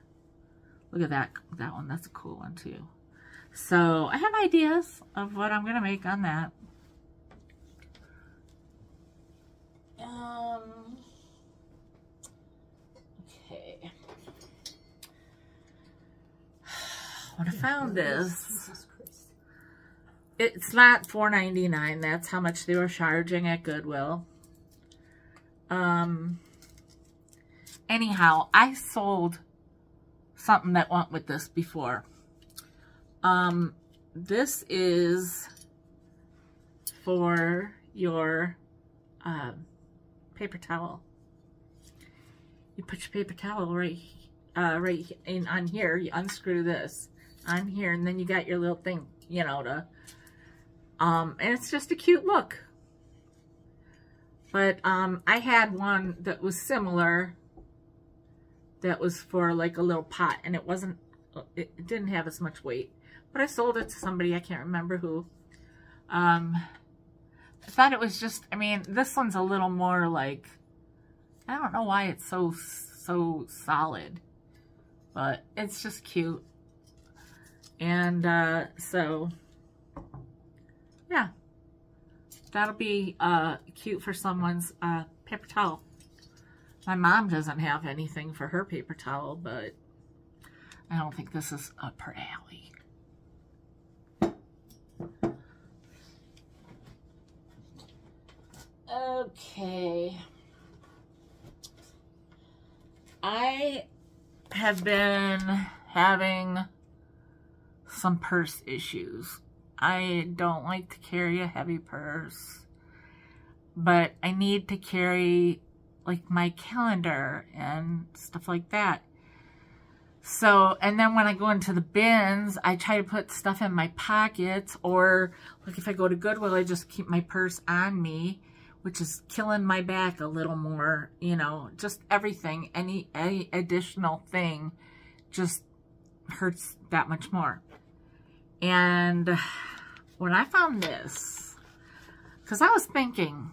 Look at that one. That's a cool one too. So I have ideas of what I'm gonna make on that. Okay. When I found this, it's not $4.99. That's how much they were charging at Goodwill. Anyhow, I sold something that went with this before. This is for your paper towel. You put your paper towel right right in on here. You unscrew this on here, and then you got your little thing, you know, to, and it's just a cute look. But, I had one that was similar, that was for like a little pot, and it didn't have as much weight, but I sold it to somebody, I can't remember who. I thought it was just, I mean, this one's a little more like, I don't know why it's so solid, but it's just cute. And, so, yeah, that'll be, cute for someone's, paper towel. My mom doesn't have anything for her paper towel, but I don't think this is up her alley. Okay. I have been having some purse issues. I don't like to carry a heavy purse, but I need to carry like my calendar and stuff like that. So, and then when I go into the bins, I try to put stuff in my pockets, or like if I go to Goodwill, I just keep my purse on me, which is killing my back a little more, you know, just everything, any additional thing just hurts that much more. And when I found this, because I was thinking,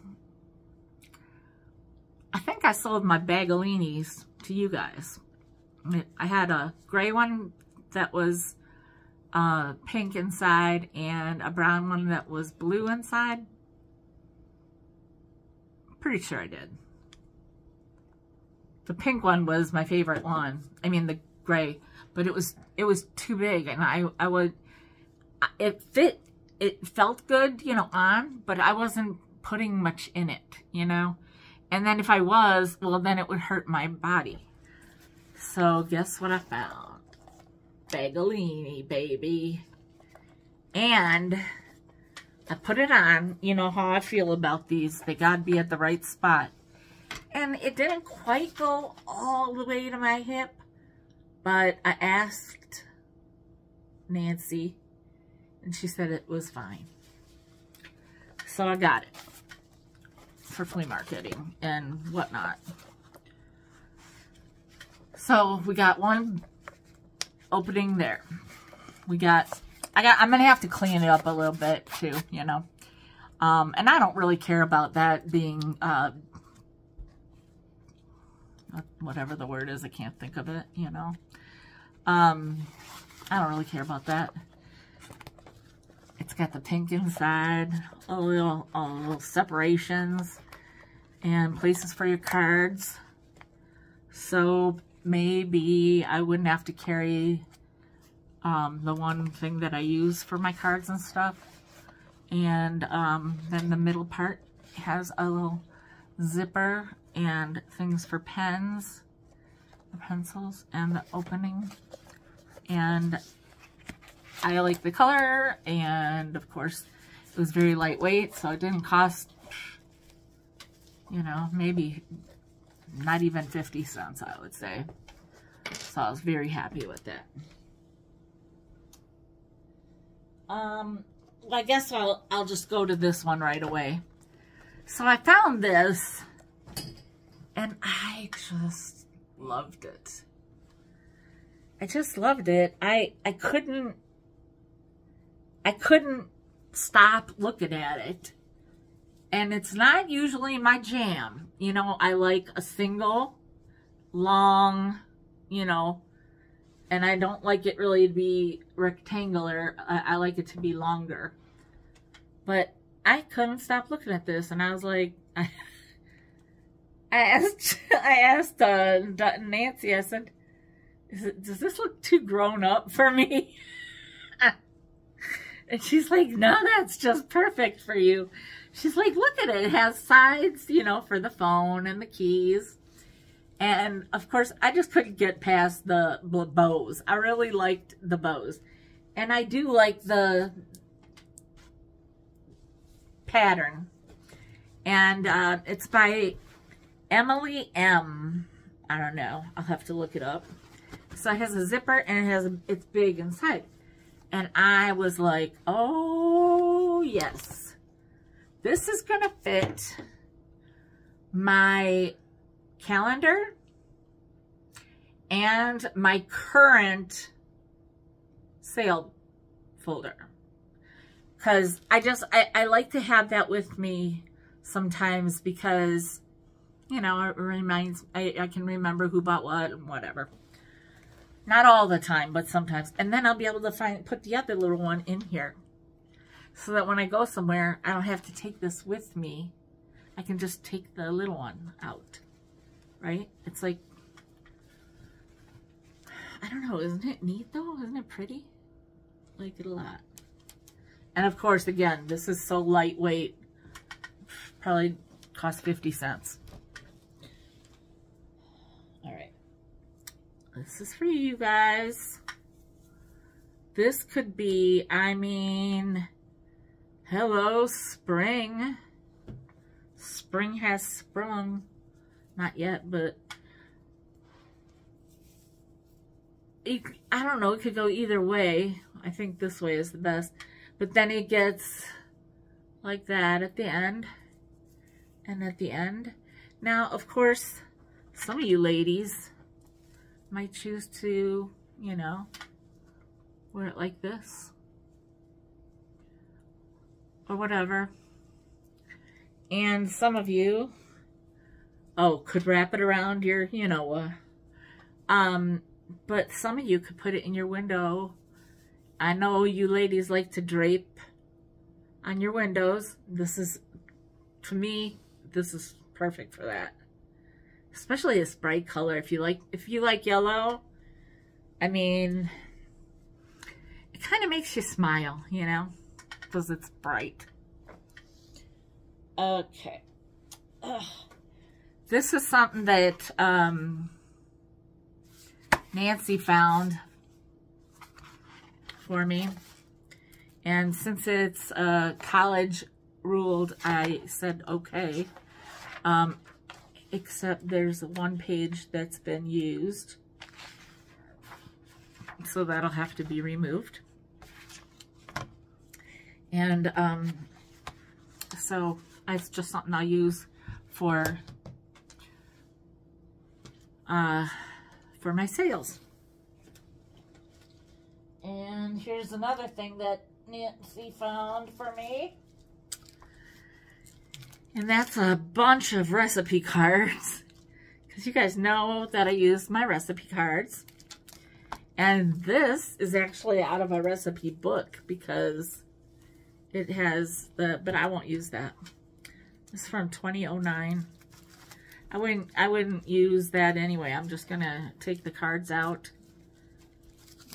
I think I sold my Bagalinis to you guys. I had a gray one that was pink inside and a brown one that was blue inside. Pretty sure I did. The pink one was my favorite one. I mean the gray, but it was too big, and it felt good, you know, on, but I wasn't putting much in it, you know. And then if I was, well, then it would hurt my body. So guess what I found? Bagalini, baby. And I put it on. You know how I feel about these. They gotta be at the right spot. And it didn't quite go all the way to my hip, but I asked Nancy, and she said it was fine. So I got it for flea marketing and whatnot. So we got one opening there. I'm gonna have to clean it up a little bit too, you know. And I don't really care about that being whatever the word is, I can't think of it, you know. I don't really care about that. It's got the pink inside, all little separations, and places for your cards. So maybe I wouldn't have to carry the one thing that I use for my cards and stuff. And then the middle part has a little zipper and things for pens, pencils, and the opening. And I like the color, and of course it was very lightweight, so it didn't cost, you know, maybe not even 50 cents, I would say. So I was very happy with that. I guess I'll just go to this one right away. So I found this, and I just loved it. I just loved it. I couldn't stop looking at it. And it's not usually my jam. You know, I like a single, long, you know, and I don't like it really to be rectangular. I like it to be longer. But I couldn't stop looking at this, and I was like, I asked Nancy, I said, does this look too grown up for me? And she's like, no, that's just perfect for you. She's like, look at it. It has sides, you know, for the phone and the keys. And, of course, I just couldn't get past the bows. I really liked the bows. And I do like the pattern. And it's by Emily M. I don't know. I'll have to look it up. So it has a zipper and it's big inside. And I was like, oh yes, this is gonna fit my calendar and my current sale folder. Because I like to have that with me sometimes because, you know, it reminds, I can remember who bought what and whatever. Not all the time, but sometimes. And then I'll be able to put the other little one in here. So that when I go somewhere, I don't have to take this with me. I can just take the little one out. Right? It's like, I don't know, isn't it neat though? Isn't it pretty? I like it a lot. And of course, again, this is so lightweight. Probably cost 50 cents. All right. This is for you guys. This could be, I mean, hello, spring. Spring has sprung. Not yet, but I don't know. It could go either way. I think this way is the best. But then it gets like that at the end. And at the end. Now, of course, some of you ladies might choose to, you know, wear it like this. Or whatever. And some of you, could wrap it around your, you know, but some of you could put it in your window. I know you ladies like to drape on your windows. This is, to me, this is perfect for that. Especially this bright color. If you like yellow, I mean, it kind of makes you smile, you know, because it's bright. Okay. Ugh. This is something that Nancy found for me. And since it's college ruled, I said okay. Except there's one page that's been used. So that'll have to be removed. And so it's just something I'll use for my sales. And here's another thing that Nancy found for me. And that's a bunch of recipe cards. Because you guys know that I use my recipe cards. And this is actually out of a recipe book because it has but I won't use that. This is from 2009. I wouldn't use that anyway. I'm just gonna take the cards out.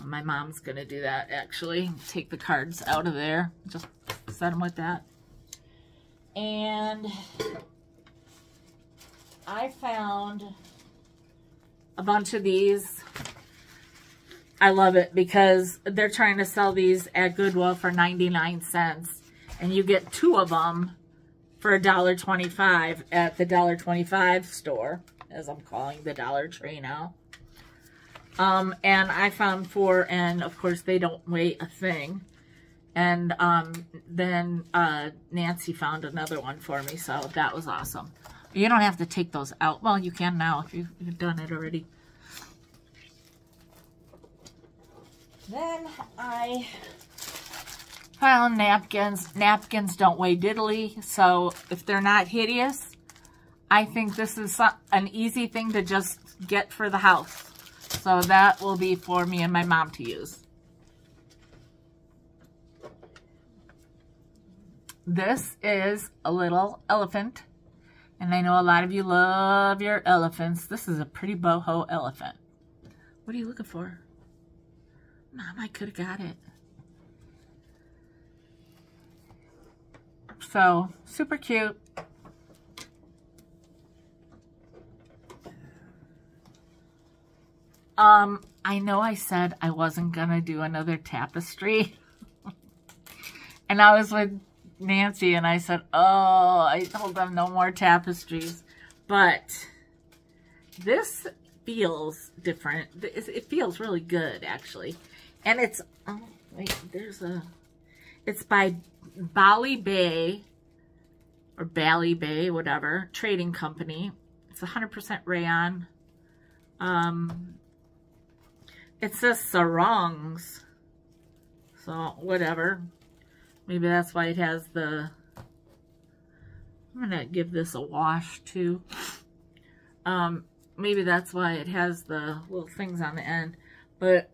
My mom's gonna do that actually. Take the cards out of there. Just set them with that. And I found a bunch of these. I love it because they're trying to sell these at Goodwill for 99 cents. And you get 2 of them for $1.25 at the $1.25 store, as I'm calling the Dollar Tree now. And I found 4, and of course they don't weigh a thing. And then Nancy found another one for me, so that was awesome. You don't have to take those out. Well, you can now if you've done it already. Then I found napkins. Napkins don't weigh diddly, so if they're not hideous, I think this is an easy thing to just get for the house. So that will be for me and my mom to use. This is a little elephant, and I know a lot of you love your elephants. This is a pretty boho elephant. What are you looking for? Mom, I could have got it. So, super cute. I know I said I wasn't gonna do another tapestry. And I was with Nancy and I said, oh, I told them no more tapestries. But this feels different. It feels really good, actually. And it's, oh, wait, it's by Bali Bay, or Bali Bay, whatever, trading company. It's 100% rayon. It says sarongs, so whatever. Maybe that's why it has the, I'm gonna give this a wash too. Maybe that's why it has the little things on the end, but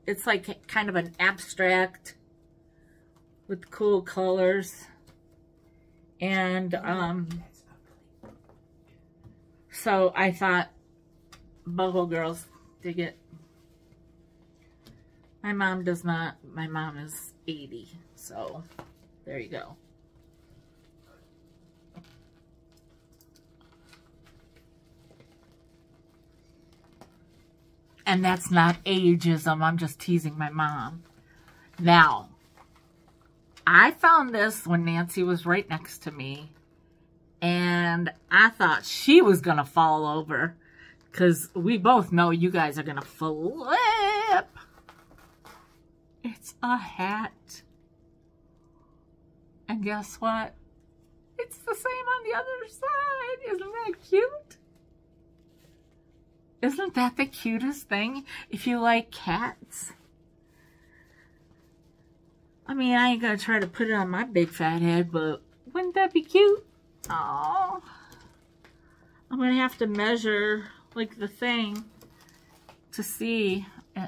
it's like kind of an abstract with cool colors. And so I thought Boho girls dig it. My mom does not. My mom is 80, so there you go. And that's not ageism. I'm just teasing my mom. Now, I found this when Nancy was right next to me, and I thought she was going to fall over, because we both know you guys are going to flip. It's a hat. And guess what? It's the same on the other side. Isn't that cute? Isn't that the cutest thing? If you like cats. I mean, I ain't gonna try to put it on my big fat head, but wouldn't that be cute? Oh, I'm gonna have to measure like the thing to see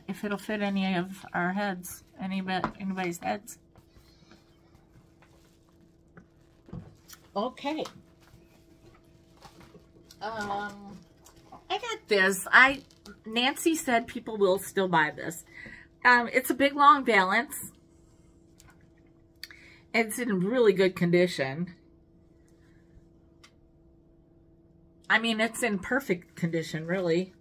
if it'll fit any of our heads, anybody's heads. Okay. I got this. Nancy said people will still buy this. It's a big long valance. It's in really good condition. I mean, it's in perfect condition, really.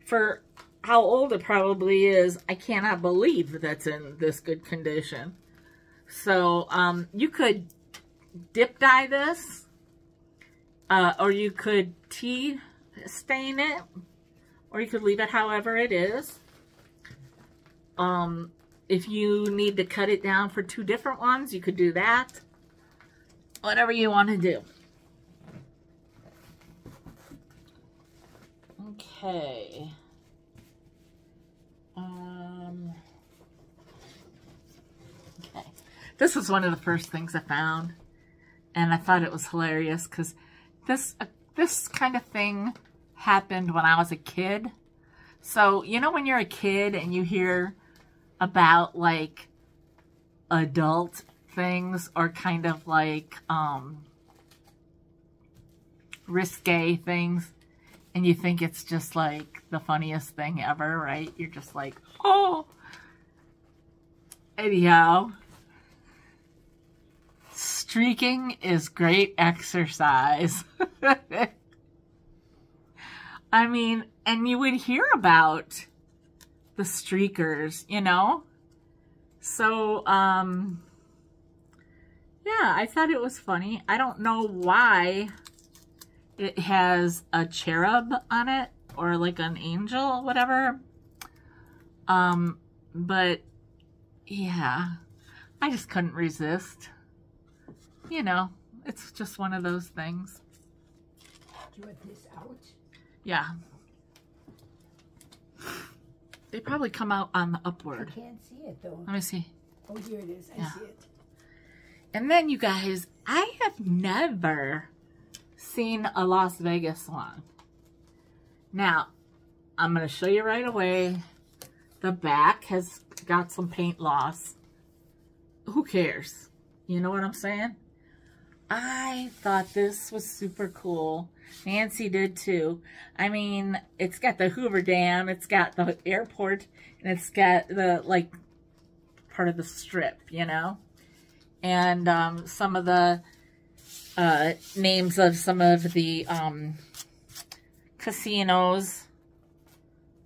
For how old it probably is, I cannot believe that's in this good condition. So, you could dip dye this, or you could tea stain it, or you could leave it however it is. If you need to cut it down for 2 different ones, you could do that. Whatever you want to do. Okay. Okay. This was one of the first things I found, and I thought it was hilarious because this kind of thing happened when I was a kid. So, you know when you're a kid and you hear about like adult things, or kind of like risque things, and you think it's just like the funniest thing ever, right? You're just like, oh. Anyhow, streaking is great exercise. I mean, and you would hear about the streakers, you know? So, yeah, I thought it was funny. I don't know why it has a cherub on it, or like an angel, whatever. But, yeah, I just couldn't resist. You know, it's just one of those things. Do you want this out? Yeah. They probably come out on the upward. I can't see it though. Let me see. Oh, here it is. I see it. And then, you guys, I have never seen a Las Vegas one. Now, I'm going to show you right away. The back has got some paint loss. Who cares? You know what I'm saying? I thought this was super cool. Nancy did too. I mean, it's got the Hoover Dam, it's got the airport, and it's got the, like, part of the strip, you know? And some of the names of some of the casinos,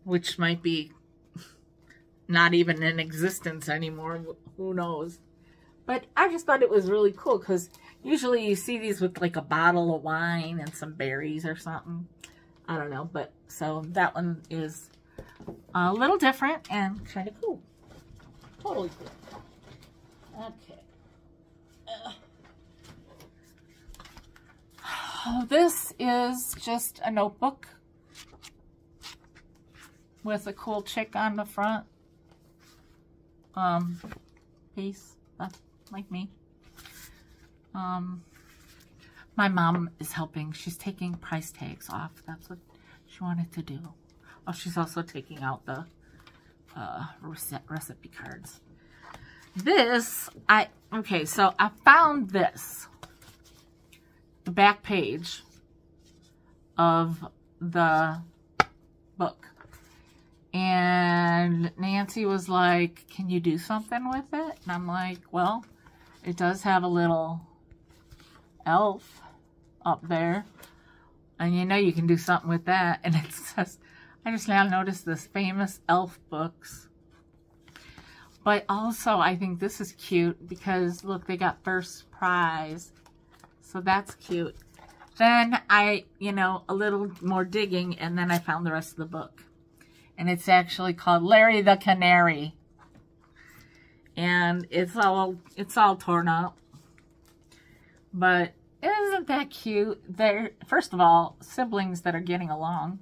which might be not even in existence anymore. Who knows? But I just thought it was really cool because usually you see these with like a bottle of wine and some berries or something. I don't know, but so that one is a little different and kind of cool. Totally cool. Okay. This is just a notebook with a cool chick on the front. Piece. That's like me. My mom is helping. She's taking price tags off. That's what she wanted to do. Oh, she's also taking out the recipe cards. This, okay, so I found this. The back page of the book. And Nancy was like, can you do something with it? And I'm like, well, it does have a little elf up there. And you know you can do something with that. And it says, I just now noticed this, famous elf books. But also, I think this is cute because, look, they got first prize. So that's cute. Then you know, a little more digging, and then I found the rest of the book. And it's actually called Larry the Canary. And it's all torn up. But isn't that cute? They're, first of all, siblings that are getting along.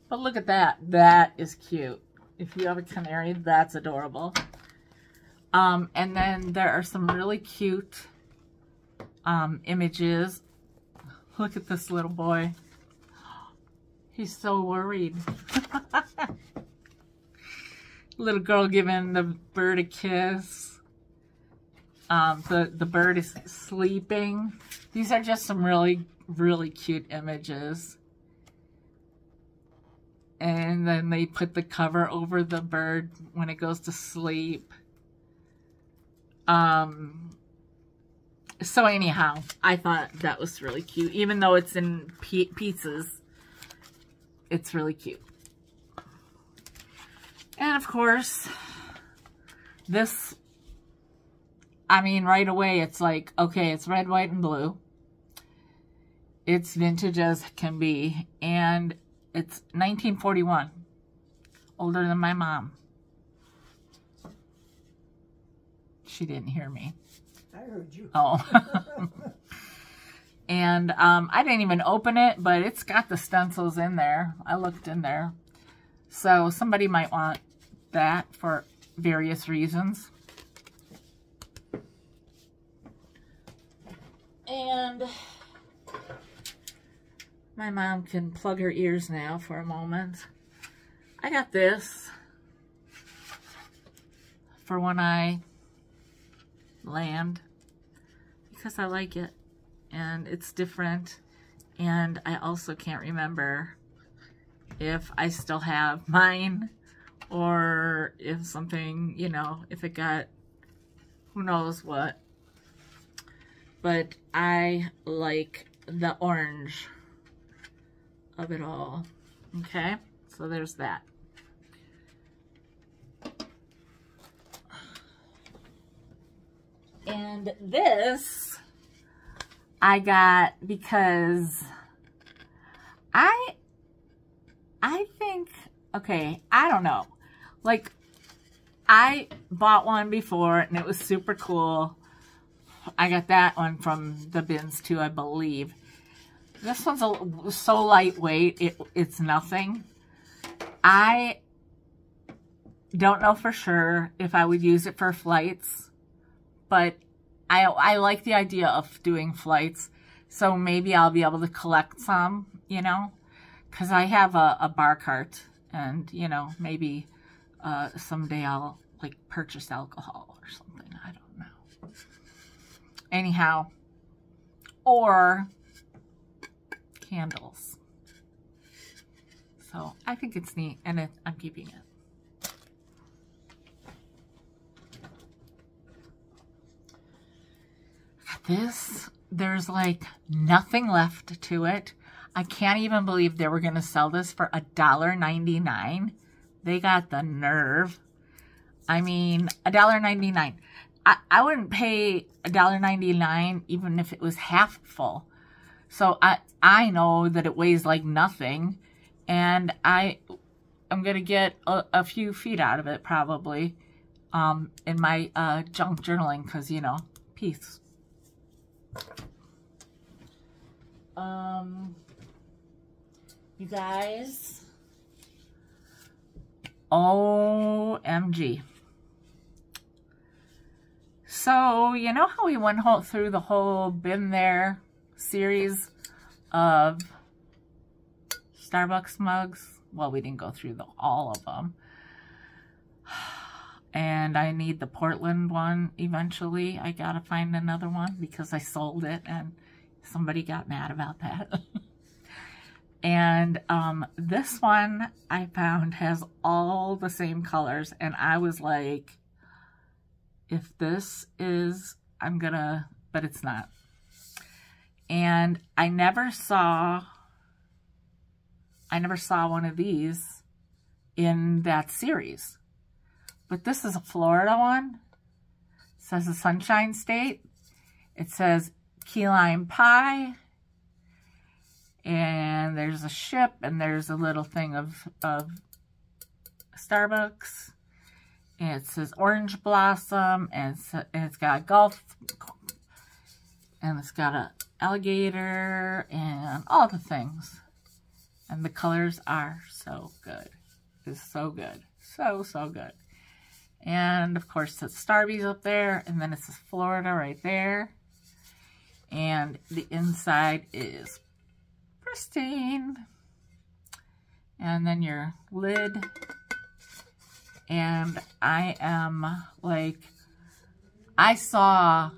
But look at that. That is cute. If you have a canary, that's adorable. And then there are some really cute images. Look at this little boy. He's so worried. Little girl giving the bird a kiss. The bird is sleeping. These are just some really, really cute images. And then they put the cover over the bird when it goes to sleep. So anyhow, I thought that was really cute. Even though it's in pieces, it's really cute. And of course, this, I mean, right away, it's like, okay, it's red, white, and blue. It's vintage as can be. And it's 1941. Older than my mom. She didn't hear me. I heard you. Oh. And I didn't even open it, but it's got the stencils in there. I looked in there. So somebody might want that for various reasons. And my mom can plug her ears now for a moment. I got this for when I land because I like it and it's different, and I also can't remember if I still have mine or if something, you know, if it got who knows what. But I like the orange of it all. Okay, so there's that. And this I got because I think, okay, I don't know. Like, I bought one before and it was super cool. I got that one from the bins too, I believe. This one's so lightweight, it's nothing. I don't know for sure if I would use it for flights, but I like the idea of doing flights, so maybe I'll be able to collect some, you know, because I have a bar cart, and, you know, maybe someday I'll, like, purchase alcohol or something. I don't know. Anyhow, or candles. So I think it's neat, and I'm keeping it. This, there's like nothing left to it. I can't even believe they were going to sell this for $1.99. They got the nerve. I mean, $1.99. I wouldn't pay $1.99 even if it was half full. So I know that it weighs like nothing, and I'm going to get a few feet out of it probably in my junk journaling because, you know, peace. You guys, OMG. So, you know how we went through the whole Been There series of Starbucks mugs? Well, we didn't go through all of them. And I need the Portland one eventually. I gotta find another one because I sold it and somebody got mad about that. And this one I found has all the same colors, and I was like, if this is, I'm gonna, but it's not. And I never saw one of these in that series. But this is a Florida one. It says the Sunshine State. It says key lime pie. And there's a ship, and there's a little thing of Starbucks. And it says orange blossom, and it's got a golf, and it's got an alligator, and all the things. And the colors are so good. It's so good. So, so good. And, of course, it's Starbucks up there, and then it says Florida right there. And the inside is pristine. And then your lid. And I am like, I saw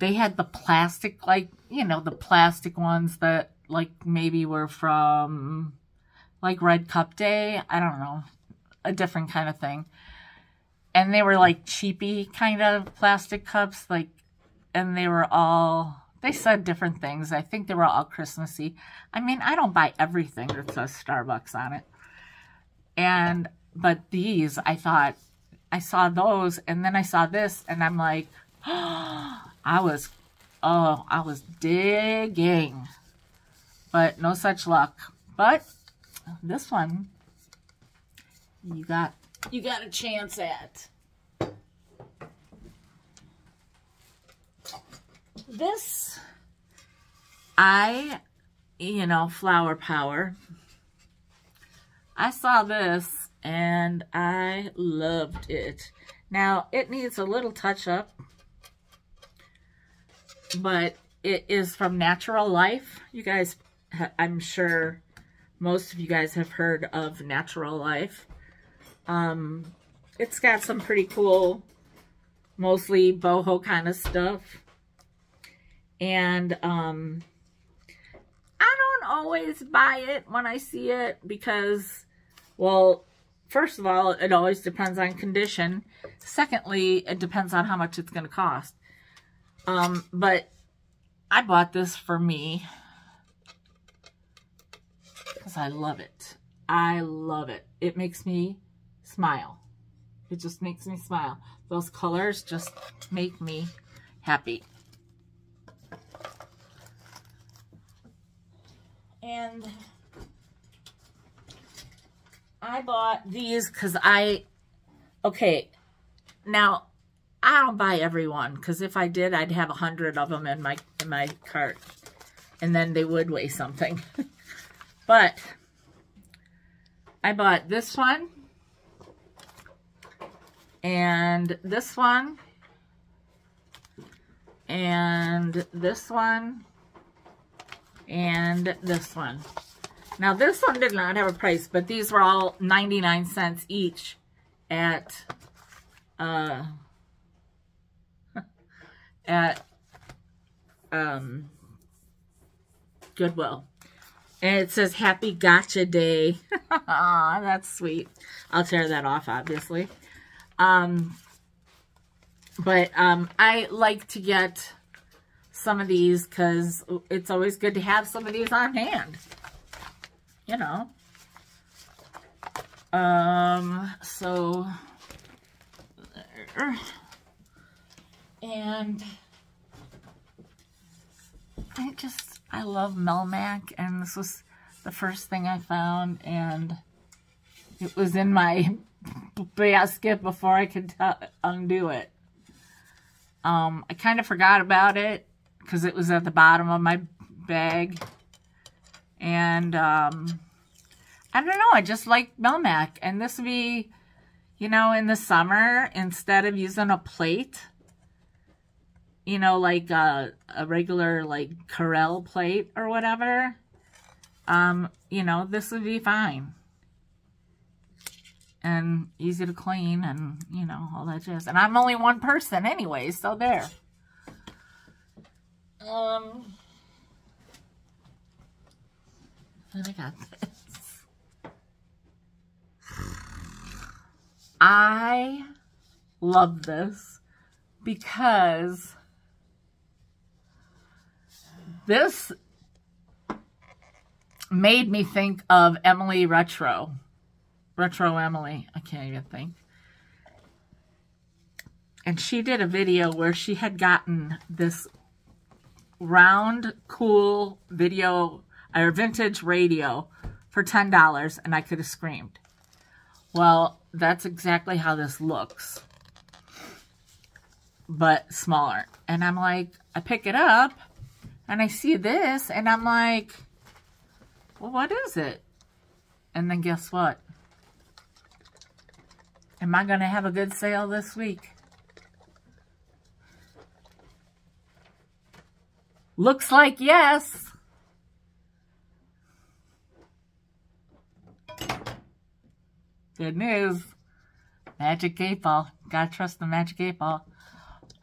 they had the plastic, like, you know, the plastic ones that like maybe were from like Red Cup Day. I don't know, a different kind of thing. And they were like cheapy kind of plastic cups, like, and they were all, they said different things. I think they were all Christmassy. I mean, I don't buy everything that says Starbucks on it. And, but these, I thought, I saw those, and then I saw this, and I'm like, oh, I was digging. But no such luck. But this one, you got a chance at. This, you know, flower power. I saw this and I loved it. Now, it needs a little touch up, but it is from Natural Life. You guys, I'm sure most of you guys have heard of Natural Life. It's got some pretty cool, mostly boho kind of stuff. And I don't always buy it when I see it because, well, first of all, it always depends on condition. Secondly, it depends on how much it's going to cost. But I bought this for me because I love it. I love it. It makes me smile. It just makes me smile. Those colors just make me happy. And I bought these because okay, now I don't buy every one because if I did, I'd have 100 of them in my cart, and then they would weigh something. But I bought this one, and this one, and this one, and this one. Now, this one did not have a price, but these were all 99 cents each at Goodwill. And it says, Happy Gotcha Day. Aw, that's sweet. I'll tear that off, obviously. But I like to get some of these because it's always good to have some of these on hand. You know. So there. And I love Melmac, and this was the first thing I found, and it was in my basket before I could undo it. I kind of forgot about it because it was at the bottom of my bag, and I don't know, I just like Melmac, and this would be, you know, in the summer, instead of using a plate, you know, like a regular, like, Corelle plate or whatever, you know, this would be fine. And easy to clean and, you know, all that jazz. And I'm only one person anyway, so there. Then I got this. I love this because this made me think of Emily Retro Emily. I can't even think. And she did a video where she had gotten this round, cool video or vintage radio for $10, and I could have screamed. Well, that's exactly how this looks, but smaller. And I'm like, I pick it up, and I see this, and I'm like, well, what is it? And then guess what? Am I going to have a good sale this week? Looks like yes. Good news. Magic 8 Ball. Gotta trust the Magic 8 Ball.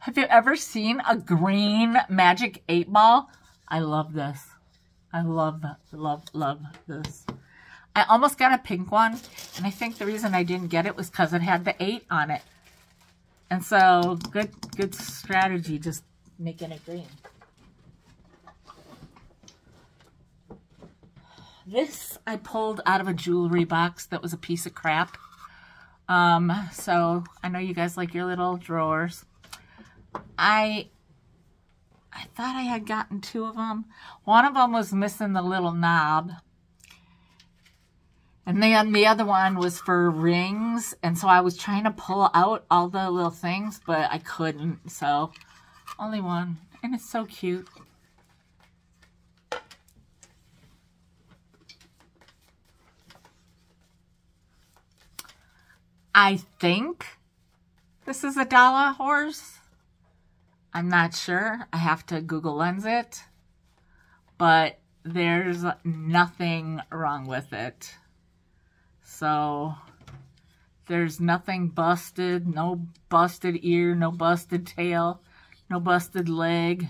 Have you ever seen a green Magic 8 Ball? I love this. I love this. I almost got a pink one, and I think the reason I didn't get it was because it had the 8 on it. And so, good strategy, just making it green. This I pulled out of a jewelry box that was a piece of crap. So I know you guys like your little drawers. I thought I had gotten 2 of them. One of them was missing the little knob. And then the other one was for rings. And so I was trying to pull out all the little things, but I couldn't. So only one. And it's so cute. I think this is a dollar horse. I'm not sure. I have to Google Lens it. But there's nothing wrong with it. So there's nothing busted. No busted ear, no busted tail, no busted leg.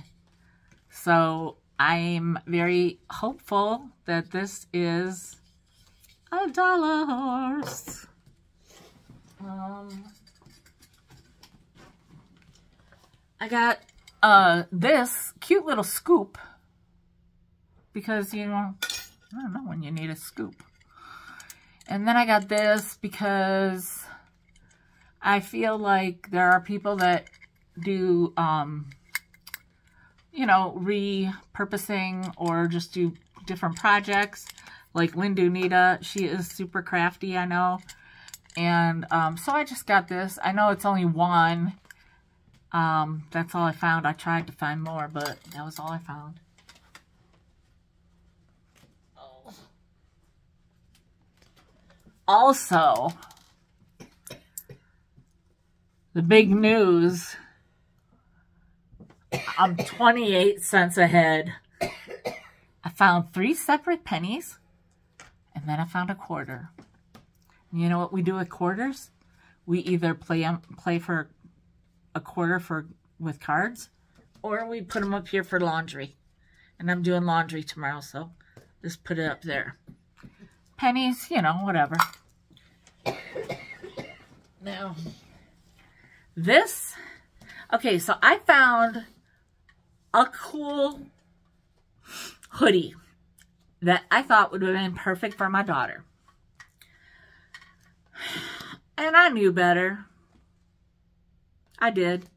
So I'm very hopeful that this is a dollar horse. I got this cute little scoop because, you know, I don't know when you need a scoop. And then I got this because I feel like there are people that do, you know, repurposing or just do different projects. Like Linda Nita, she is super crafty, I know. And so I just got this. I know it's only one. That's all I found. I tried to find more, but that was all I found. Oh. Also, the big news, I'm 28 cents ahead. I found 3 separate pennies, and then I found a quarter. You know what we do with quarters? We either play for a quarter with cards, or we put them up here for laundry. And I'm doing laundry tomorrow, so just put it up there. Pennies, you know, whatever. Now, this, okay, so I found a cool hoodie that I thought would have been perfect for my daughter. And I knew better. I did.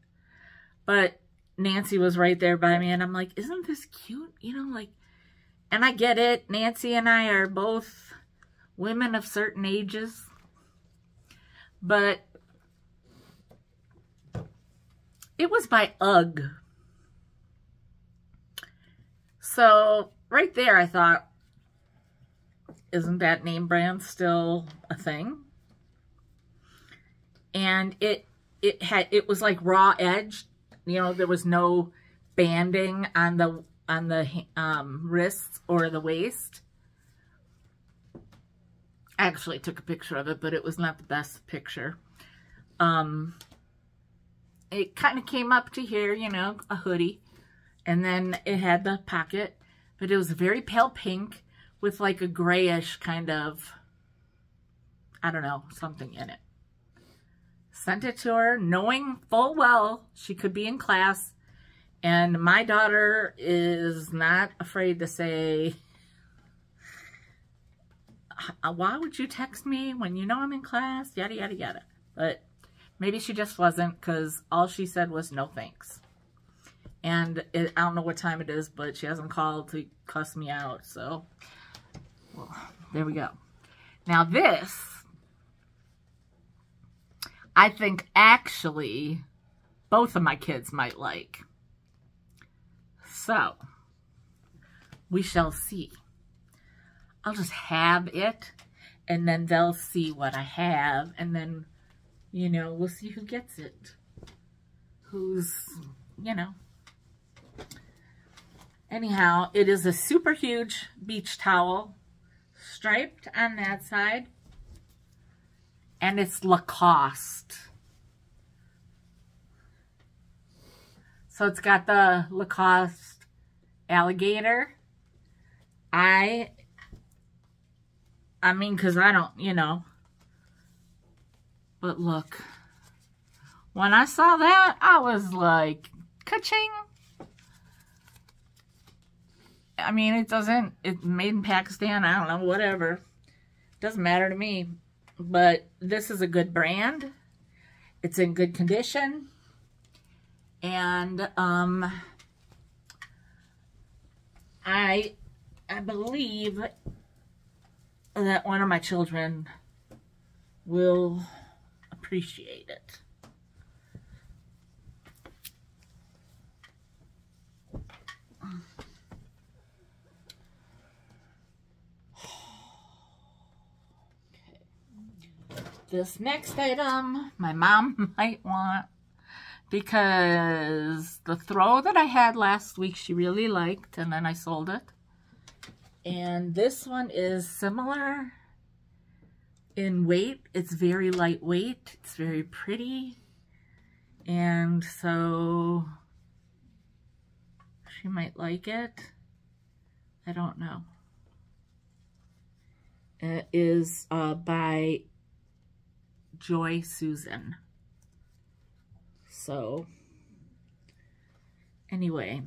But Nancy was right there by me, and I'm like, isn't this cute? You know, like, and I get it. Nancy and I are both women of certain ages, but it was by UGG. So right there, I thought, isn't that name brand still a thing? And it was like raw edge. You know, there was no banding on the wrists or the waist. I actually took a picture of it, but it was not the best picture. It kind of came up to here, you know, a hoodie. And then it had the pocket, but it was very pale pink with like a grayish kind of, I don't know, something in it. Sent it to her, knowing full well she could be in class. And my daughter is not afraid to say, why would you text me when you know I'm in class? Yada, yada, yada. But maybe she just wasn't, because all she said was no thanks. And I don't know what time it is, but she hasn't called to cuss me out. So, well, there we go. Now this, I think actually both of my kids might like. So, we shall see. I'll just have it, and then they'll see what I have, and then, you know, we'll see who gets it. Who's, you know. Anyhow, it is a super huge beach towel, striped on that side, and it's Lacoste. So it's got the Lacoste alligator. I mean, because I don't, you know. But look, when I saw that, I was like, ka-ching. I mean, it's made in Pakistan, I don't know, whatever. Doesn't matter to me. But this is a good brand. It's in good condition. And I believe that one of my children will appreciate it. This next item, my mom might want, because the throw that I had last week, she really liked, and then I sold it. And this one is similar in weight. It's very lightweight. It's very pretty. And so she might like it. I don't know. It is by Joy Susan. So, anyway,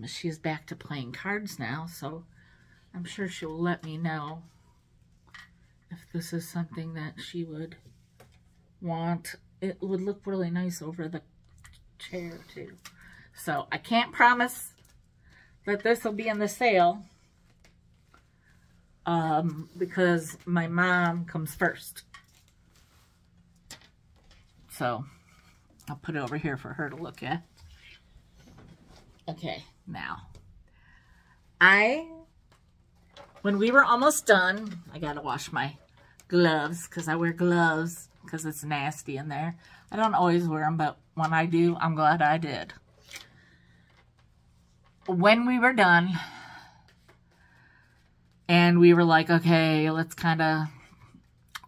she's back to playing cards now, so I'm sure she'll let me know if this is something that she would want. It would look really nice over the chair, too. So, I can't promise that this will be in the sale, because my mom comes first. So, I'll put it over here for her to look at. Okay, now, when we were almost done, I gotta wash my gloves, because I wear gloves, because it's nasty in there. I don't always wear them, but when I do, I'm glad I did. When we were done, and we were like, okay, let's kind of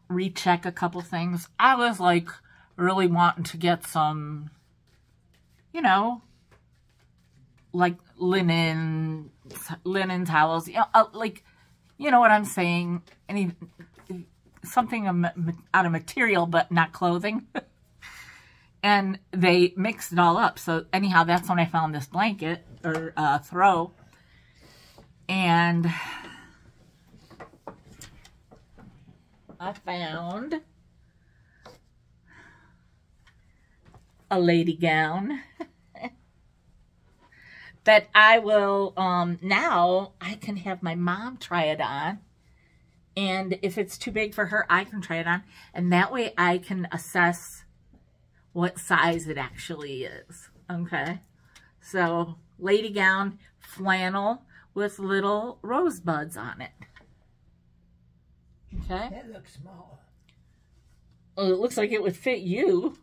recheck a couple things, I was like, really wanting to get some, you know, like linen towels, you know, like, you know what I'm saying, something out of material, but not clothing. And they mixed it all up. So anyhow, that's when I found this blanket, or throw. And I found a lady gown that I will, now I can have my mom try it on. And if it's too big for her, I can try it on. And that way I can assess what size it actually is. Okay. So, lady gown, flannel with little rosebuds on it. Okay. That looks small. Well, it looks like it would fit you.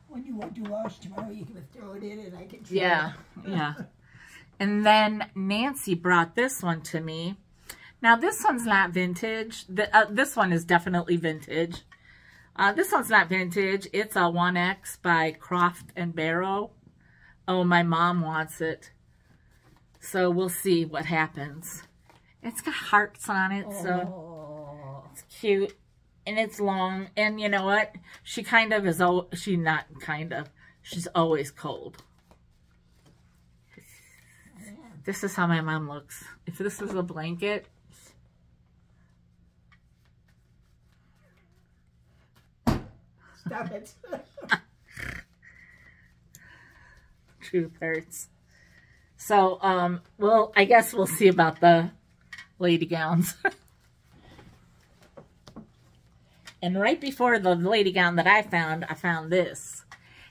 When you want to wash tomorrow, you can throw it in and I can try Yeah, it. yeah. And then Nancy brought this one to me. Now, this one's not vintage. This one is definitely vintage. This one's not vintage. It's a 1X by Croft and Barrow. Oh, my mom wants it. So we'll see what happens. It's got hearts on it, so it's cute. And it's long. And you know what? She kind of is, she's always cold. This is how my mom looks. If this is a blanket. Stop it. Truth hurts. So, well, I guess we'll see about the lady gowns. And right before the lady gown that I found this.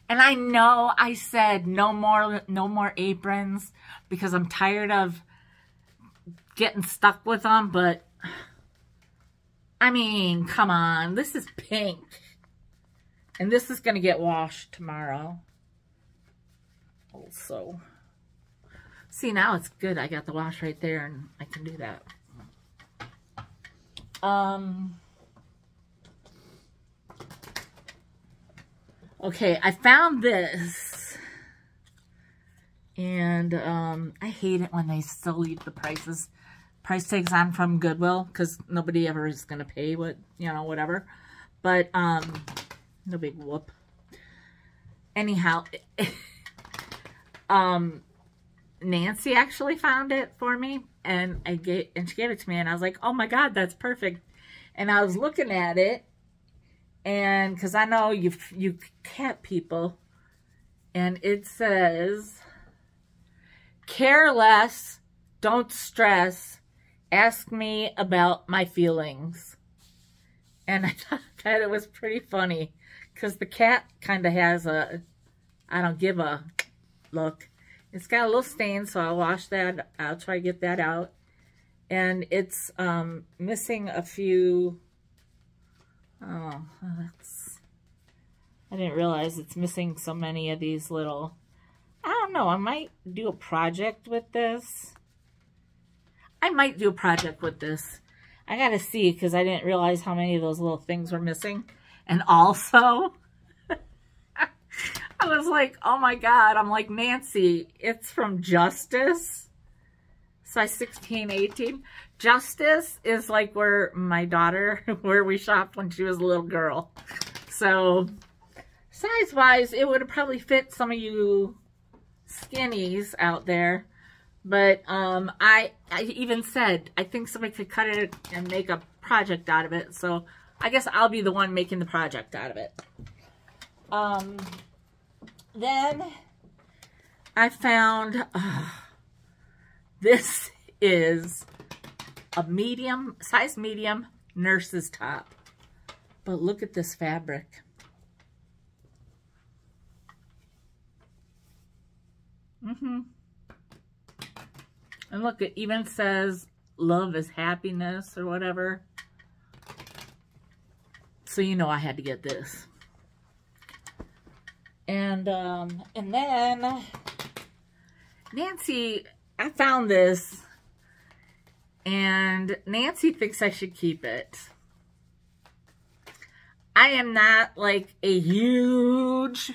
And I know I said no more aprons because I'm tired of getting stuck with them, but I mean, come on, this is pink. And this is going to get washed tomorrow. Also, see, now it's good. I got the wash right there and I can do that. Okay, I found this, and I hate it when they still leave the price tags on from Goodwill, because nobody ever is going to pay what, you know, whatever, but no big whoop. Anyhow, Nancy actually found it for me, and she gave it to me, and I was like, oh my God, that's perfect. And I was looking at it, and because I know you cat people, and it says, care less, don't stress, ask me about my feelings. And I thought that it was pretty funny, because the cat kind of has a, I don't give a look. It's got a little stain, so I'll wash that. I'll try to get that out. And it's missing a few. Oh, I didn't realize it's missing so many of these little. I don't know. I might do a project with this. I gotta see, because I didn't realize how many of those little things were missing. And also, I was like, oh my God. I'm like, Nancy, it's from Justice. Size 16, 18. Justice is like where my daughter, where we shopped when she was a little girl. So, size-wise, it would have probably fit some of you skinnies out there. But I even said, I think somebody could cut it and make a project out of it. So, I guess I'll be the one making the project out of it. Then, I found, this is a size medium nurse's top. But look at this fabric. And look, it even says love is happiness or whatever. So you know I had to get this. And then Nancy, I found this, and Nancy thinks I should keep it. I am not like a huge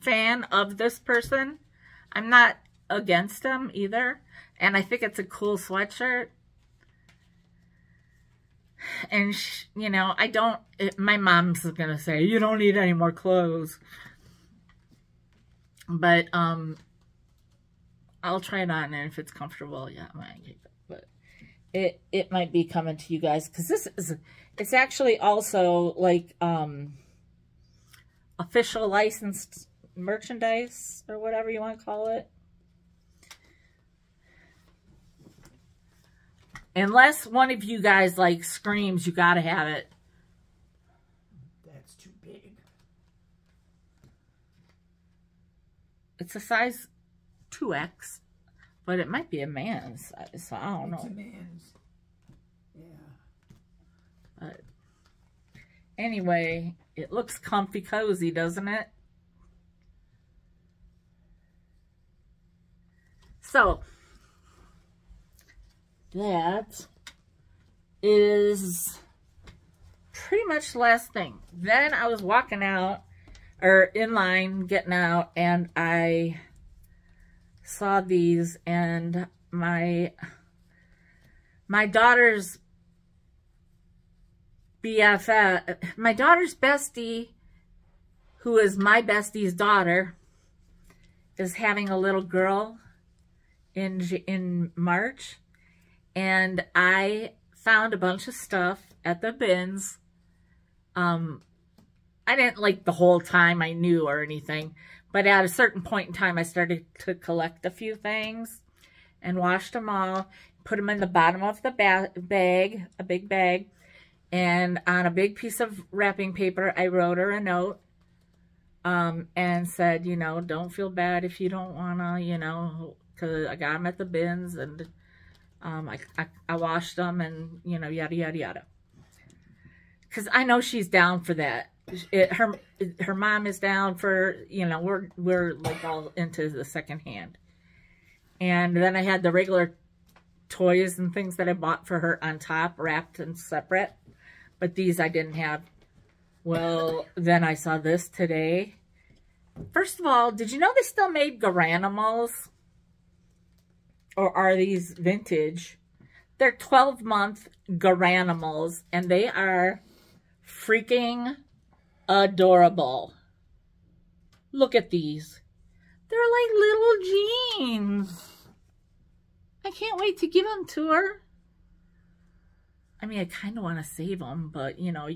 fan of this person. I'm not against them either. And I think it's a cool sweatshirt. And, you know, my mom's going to say, you don't need any more clothes. But, I'll try it on, and if it's comfortable, yeah, I might keep it. But it might be coming to you guys, because it's actually also, like, official licensed merchandise or whatever you want to call it. Unless one of you guys like screams, you gotta have it. That's too big. It's a size 2X, but it might be a man's size, so I don't know. It's a man's. Yeah. But anyway, it looks comfy cozy, doesn't it? So that is pretty much the last thing. Then I was walking out, or in line, getting out, and I saw these, and my daughter's BFF, my daughter's bestie, who is my bestie's daughter, is having a little girl in March, and I found a bunch of stuff at the bins. I didn't like the whole time I knew or anything, but at a certain point in time, I started to collect a few things and washed them all, put them in the bottom of the bag, a big bag, and on a big piece of wrapping paper, I wrote her a note and said, you know, don't feel bad if you don't want to, you know, because I got them at the bins, and I washed them, and, you know, yada, yada, yada. Because I know she's down for that. Her mom is down for, you know, we're like all into the second hand. And then I had the regular toys and things that I bought for her on top, wrapped and separate. But these I didn't have. Well, then I saw this today. First of all, did you know they still made Garanimals? Or are these vintage? They're 12-month Garanimals, and they are freaking adorable. Look at these. They're like little jeans. I can't wait to give them to her. I mean, I kind of want to save them, but, you know,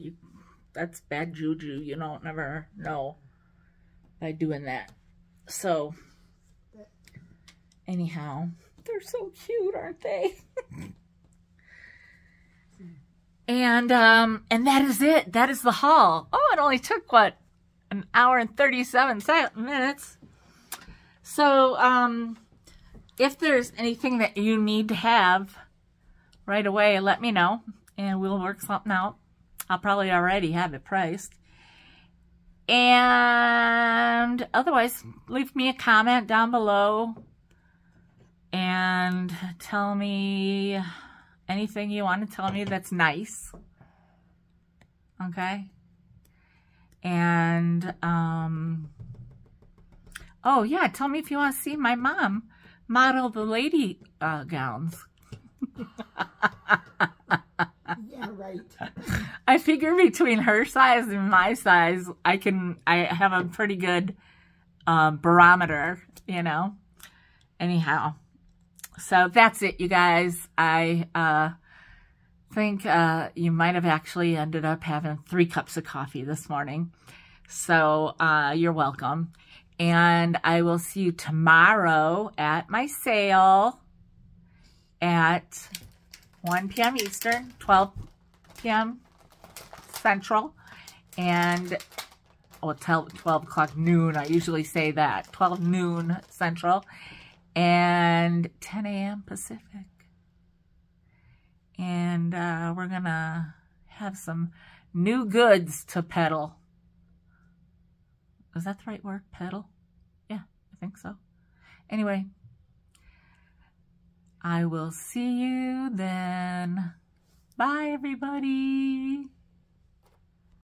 that's bad juju. You don't never know by doing that. So, anyhow, they're so cute, aren't they? And that is it. That is the haul. Oh, it only took, what, an hour and 37 minutes. So, if there's anything that you need to have right away, let me know, and we'll work something out. I'll probably already have it priced. And otherwise, leave me a comment down below and tell me anything you want to tell me that's nice. Okay? And, oh yeah, tell me if you want to see my mom model the lady gowns. Yeah, right. I figure between her size and my size, I have a pretty good barometer, you know. Anyhow, so that's it, you guys. I think you might have actually ended up having 3 cups of coffee this morning. So you're welcome. And I will see you tomorrow at my sale at 1 p.m. Eastern, 12 p.m. Central, and, well, 12 o'clock noon. I usually say that. 12 noon Central, and 10 a.m. Pacific. And we're going to have some new goods to peddle. Is that the right word? Peddle? Yeah, I think so. Anyway, I will see you then. Bye, everybody.